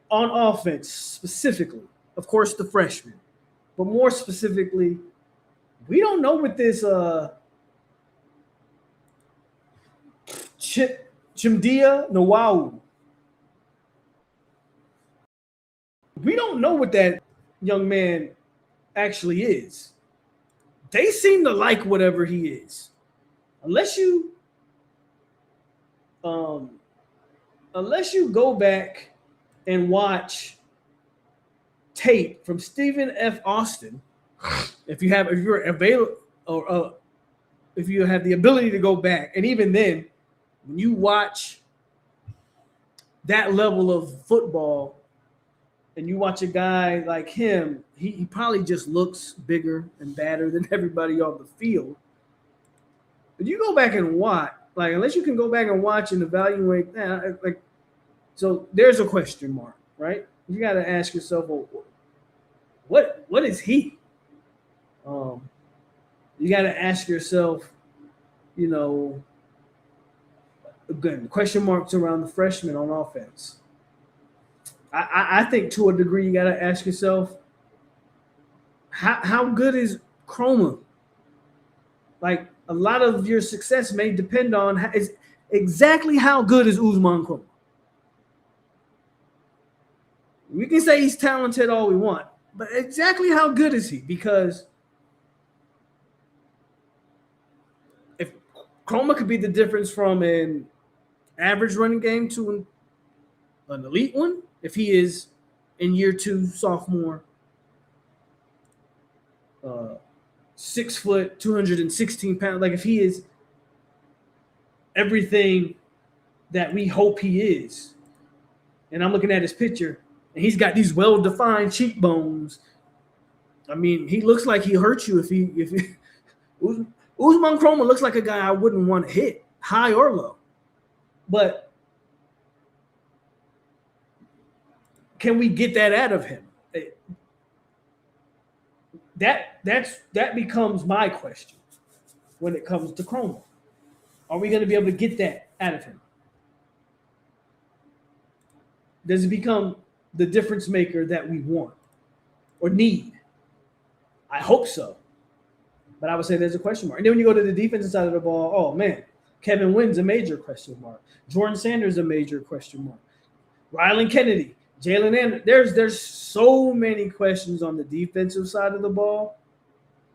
On offense, specifically, of course, the freshmen. But more specifically, we don't know what this Chimdia Nawau. We don't know what that young man actually is. They seem to like whatever he is. Unless you go back and watch tape from Stephen F. Austin, if you're available, or if you have the ability to go back, and even then, when you watch that level of football, and you watch a guy like him, he probably just looks bigger and badder than everybody on the field. But you go back and watch, unless you can go back and watch and evaluate that, so there's a question mark, right? You got to ask yourself, well, what is he? You got to ask yourself, again, question marks around the freshmen on offense. I think to a degree you got to ask yourself, how good is Chroma? Like, a lot of your success may depend on exactly how good is Usman Chroma. We can say he's talented all we want, but exactly how good is he? Because if Chroma could be the difference from an average running game to an elite one, if he is in year 2 sophomore, 6 foot, 216 pounds, if he is everything that we hope he is, and I'm looking at his picture, and he's got these well-defined cheekbones. I mean, he looks like he hurt you if Usman Chroma looks like a guy I wouldn't want to hit, high or low. But can we get that out of him? That becomes my question when it comes to Chroma. Are we going to be able to get that out of him? Does it become the difference maker that we want or need? I hope so. But I would say there's a question mark. And then when you go to the defensive side of the ball, oh, man, Kevin Wynn's a major question mark. Jordan Sanders a major question mark. Rylan Kennedy, Jalen Anderson. There's so many questions on the defensive side of the ball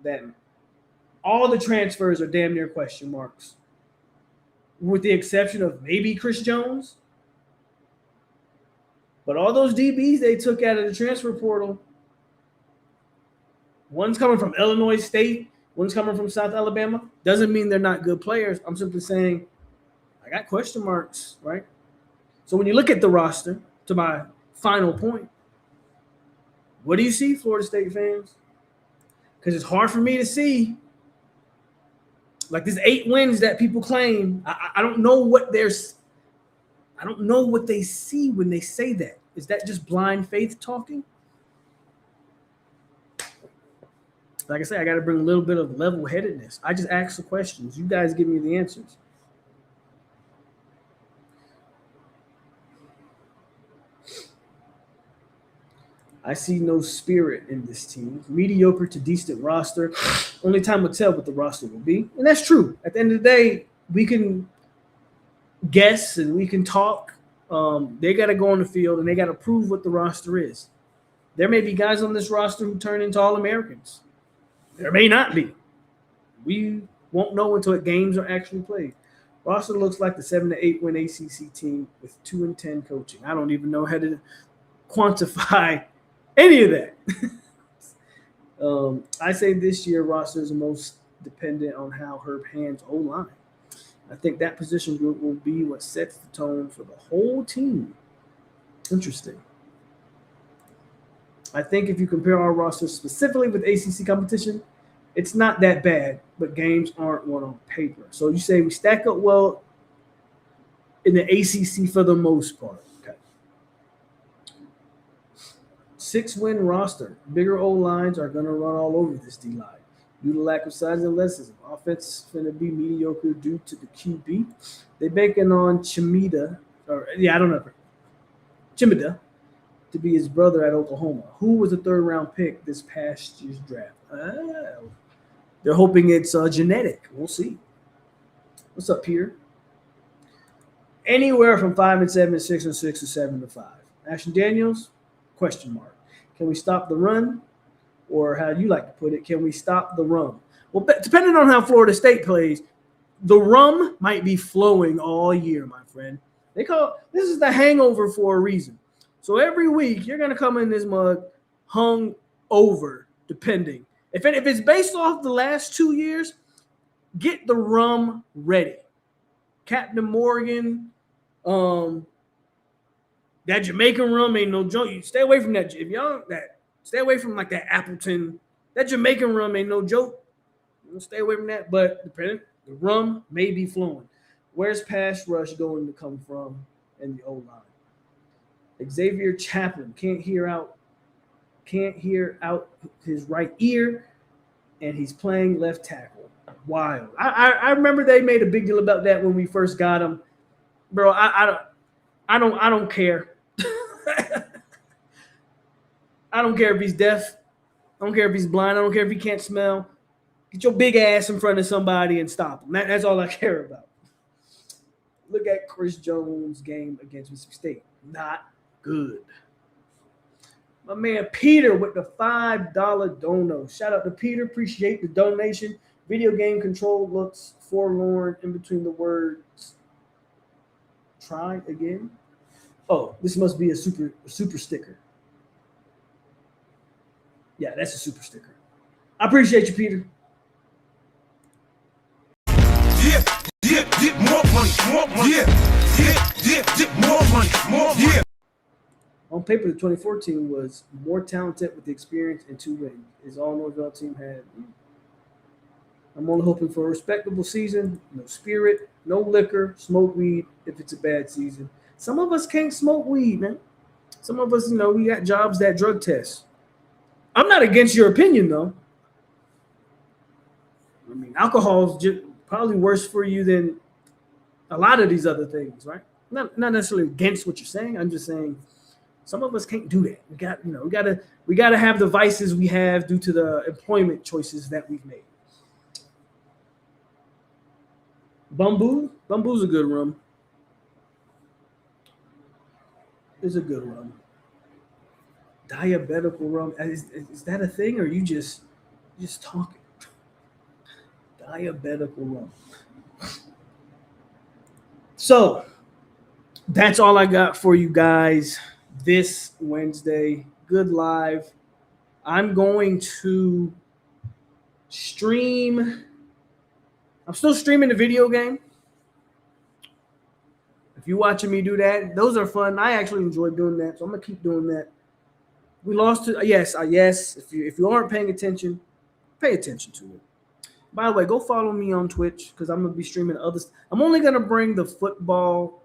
that all the transfers are damn near question marks, with the exception of maybe Chris Jones. But all those DBs they took out of the transfer portal, one's coming from Illinois State, one's coming from South Alabama, doesn't mean they're not good players. I'm simply saying I got question marks, right? So when you look at the roster, to my final point, what do you see, Florida State fans? Because it's hard for me to see Like these 8 wins that people claim, I don't know what I don't know what they see when they say that. Is that just blind faith talking? Like I said, I got to bring a little bit of level-headedness. I just ask the questions. You guys give me the answers. I see no spirit in this team. Mediocre to decent roster. Only time will tell what the roster will be. And that's true. At the end of the day, we can guess and we can talk. They got to go on the field and they got to prove what the roster is. There may be guys on this roster who turn into All-Americans. There may not be. We won't know until games are actually played. Roster looks like the 7 to 8 win ACC team with 2-10 coaching. I don't even know how to quantify any of that. I say this year roster is the most dependent on how Herb hands O-line. I think that position group will be what sets the tone for the whole team. Interesting. I think if you compare our roster specifically with ACC competition, it's not that bad, but games aren't won on paper. So you say we stack up well in the ACC for the most part. Okay. 6-win roster. Bigger O-lines are going to run all over this D-line. Due to lack of size and athleticism, offense is going to be mediocre due to the QB. They banking on Chimida to be his brother at Oklahoma, who was a 3rd-round pick this past year's draft. They're hoping it's genetic. We'll see. What's up, Peter? Anywhere from 5-7 to 6-6 to 7-5. Ashton Daniels? Question mark. Can we stop the run? Or how you like to put it, can we stop the rum? Well, depending on how Florida State plays, the rum might be flowing all year, my friend. This is the hangover for a reason. So every week you're gonna come in this mug hung over, depending. If it's based off the last 2 years, get the rum ready. Captain Morgan, that Jamaican rum ain't no joke. You stay away from that. If y'all stay away from like that Appleton, that Jamaican rum ain't no joke. Stay away from that. But depending, the rum may be flowing. Where's pass rush going to come from in the O-line? Xavier Chaplin can't hear out his right ear, and he's playing left tackle. Wild. I remember they made a big deal about that when we first got him, bro. I don't care. I don't care if he's deaf. I don't care if he's blind. I don't care if he can't smell. Get your big ass in front of somebody and stop him. That's all I care about. Look at Chris Jones' game against Mississippi State. Not good. My man Peter with the $5 dono. Shout out to Peter. Appreciate the donation. Video game control looks forlorn in between the words. Try again. Oh, this must be a super sticker. Yeah, that's a super sticker. I appreciate you, Peter. Yeah, more money. Yeah, more money. Yeah. On paper, the 2014 was more talented with the experience and 2 wins. Is all Norvell team had. I'm only hoping for a respectable season. No spirit, no liquor, smoke weed if it's a bad season. Some of us can't smoke weed, man. Some of us, we got jobs that drug test. I'm not against your opinion, though. I mean, alcohol is probably worse for you than a lot of these other things, right? Not necessarily against what you're saying. I'm just saying some of us can't do that. We gotta have the vices we have due to the employment choices that we've made. Bamboo's a good rum. It's a good rum. Diabetical rum. Is that a thing, or are you just talking? Diabetical rum. So that's all I got for you guys this Wednesday. Good live. I'm going to stream. I'm still streaming the video game. If you're watching me do that, those are fun. I actually enjoy doing that, so I'm gonna keep doing that. We lost to yes. If you aren't paying attention, pay attention to it. By the way, go follow me on Twitch because I'm gonna be streaming others. I'm only gonna bring the football,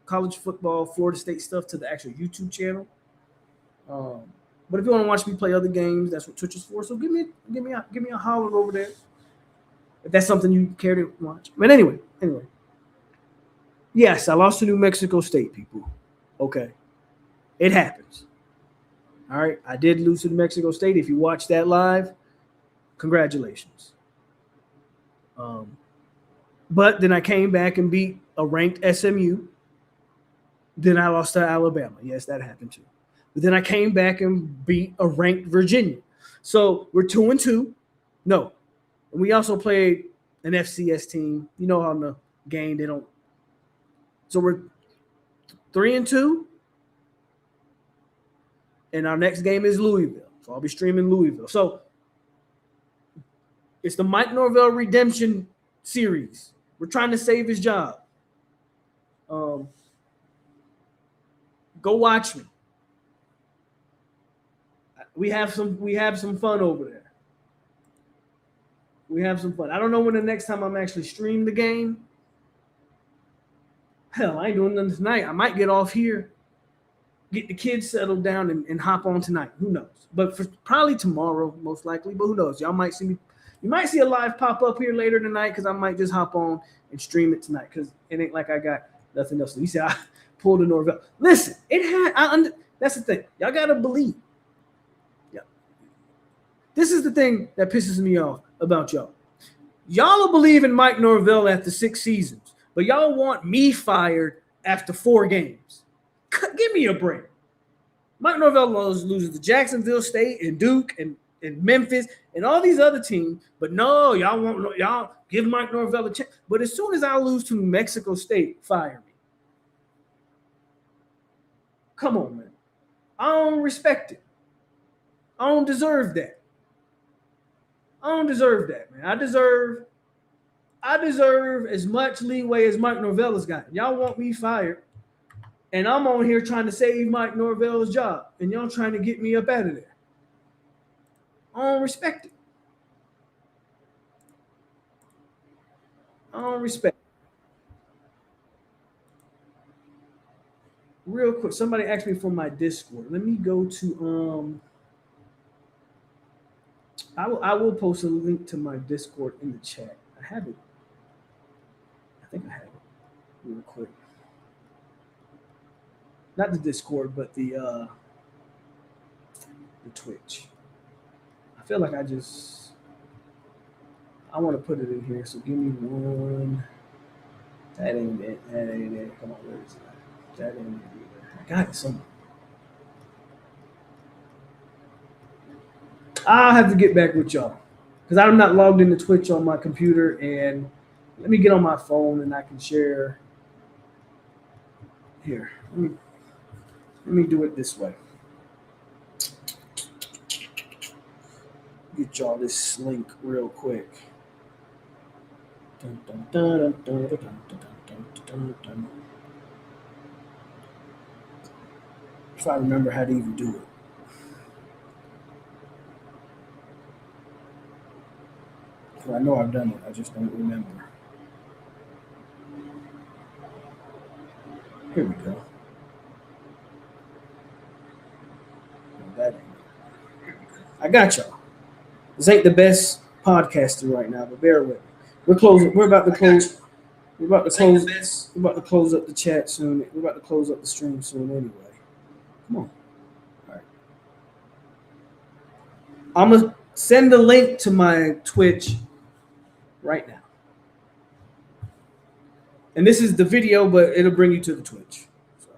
college football, Florida State stuff to the actual YouTube channel. But if you want to watch me play other games, that's what Twitch is for. So give me a holler over there if that's something you care to watch. But anyway, yes, I lost to New Mexico State, people. Okay, it happens. All right, I did lose to New Mexico State. If you watch that live, congratulations. But then I came back and beat a ranked SMU. Then I lost to Alabama. Yes, that happened too. But then I came back and beat a ranked Virginia. So we're 2-2. No. And we also played an FCS team. You know how in the game they don't. So we're 3-2. And our next game is Louisville. So I'll be streaming Louisville. So it's the Mike Norvell Redemption series. We're trying to save his job. Go watch me. We have some fun over there. We have some fun. I don't know when the next time I'm actually stream the game. Hell, I ain't doing nothing tonight. I might get off here, get the kids settled down, and hop on tonight. Who knows? But for probably tomorrow, most likely. But who knows? Y'all might see me. You might see a live pop up here later tonight because I might just hop on and stream it tonight because it ain't like I got nothing else. So you said I pulled a Norvell. Listen, that's the thing. Y'all gotta believe. Yeah. This is the thing that pisses me off about y'all. Y'all will believe in Mike Norvell after 6 seasons, but y'all want me fired after 4 games. Give me a break. Mike Norvell loses to Jacksonville State and Duke and Memphis and all these other teams, but no, y'all give Mike Norvell a chance. But as soon as I lose to New Mexico State, fire me. Come on, man. I don't respect it. I don't deserve that. I don't deserve that, man. I deserve as much leeway as Mike Norvell has got. Y'all want me fired, and I'm on here trying to save Mike Norvell's job, and y'all trying to get me up out of there. I don't respect it. I don't respect it. Real quick, somebody asked me for my Discord. Let me go to I will post a link to my Discord in the chat. I have it. I think I have it. Real quick. Not the Discord, but the Twitch. I feel like I want to put it in here, so give me one. That ain't it. Come on, where is it? That ain't it either. I got it somewhere. I'll have to get back with y'all because I'm not logged into Twitch on my computer, and let me get on my phone and I can share. Here, let me do it this way. Get y'all this link real quick. Dun, dun, dun, dun, dun, dun, dun, dun, dun, dun. If I remember how to even do it. I know I've done it. I just don't remember. Here we go. I got y'all. This ain't the best podcasting right now, but bear with me. We're closing. We're about to close. We're about to close. We're about to close up the chat soon. We're about to close up the stream soon anyway. Come on. All right. I'm gonna send the link to my Twitch right now. And this is the video, but it'll bring you to the Twitch. So.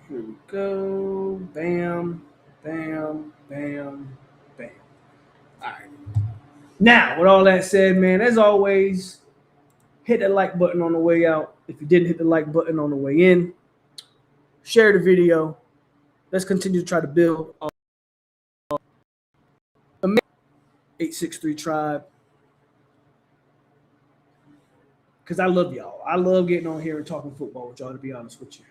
Here we go. Bam, bam, bam, bam. All right. Now, with all that said, man, as always, hit that like button on the way out. If you didn't hit the like button on the way in, share the video. Let's continue to try to build a 863 tribe. because I love y'all. I love getting on here and talking football with y'all, to be honest with you.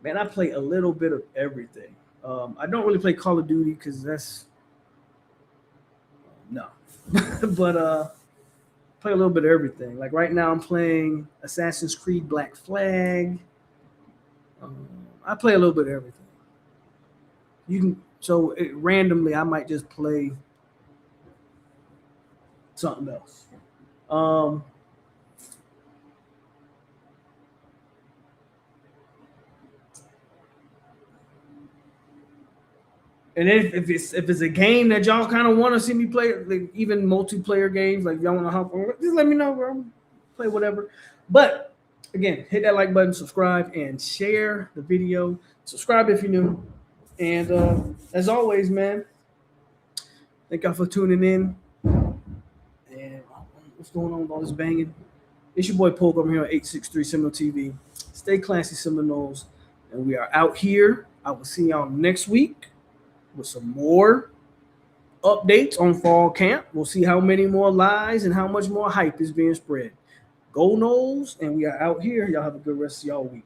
Man, I play a little bit of everything. I don't really play Call of Duty because that's no. But play a little bit of everything. Like right now I'm playing Assassin's Creed Black Flag. I play a little bit of everything. Randomly I might just play something else. And if it's a game that y'all kind of want to see me play, like even multiplayer games, like y'all want to hop on, just let me know, bro. Play whatever. But again, hit that like button, subscribe, and share the video. Subscribe if you're new. And as always, man, thank y'all for tuning in. And what's going on with all this banging? It's your boy POLK over here on 863 Seminole TV. Stay classy, Seminoles. And we are out here. I will see y'all next week with some more updates on fall camp. We'll see how many more lies and how much more hype is being spread. Go Noles, and we are out here. Y'all have a good rest of y'all week.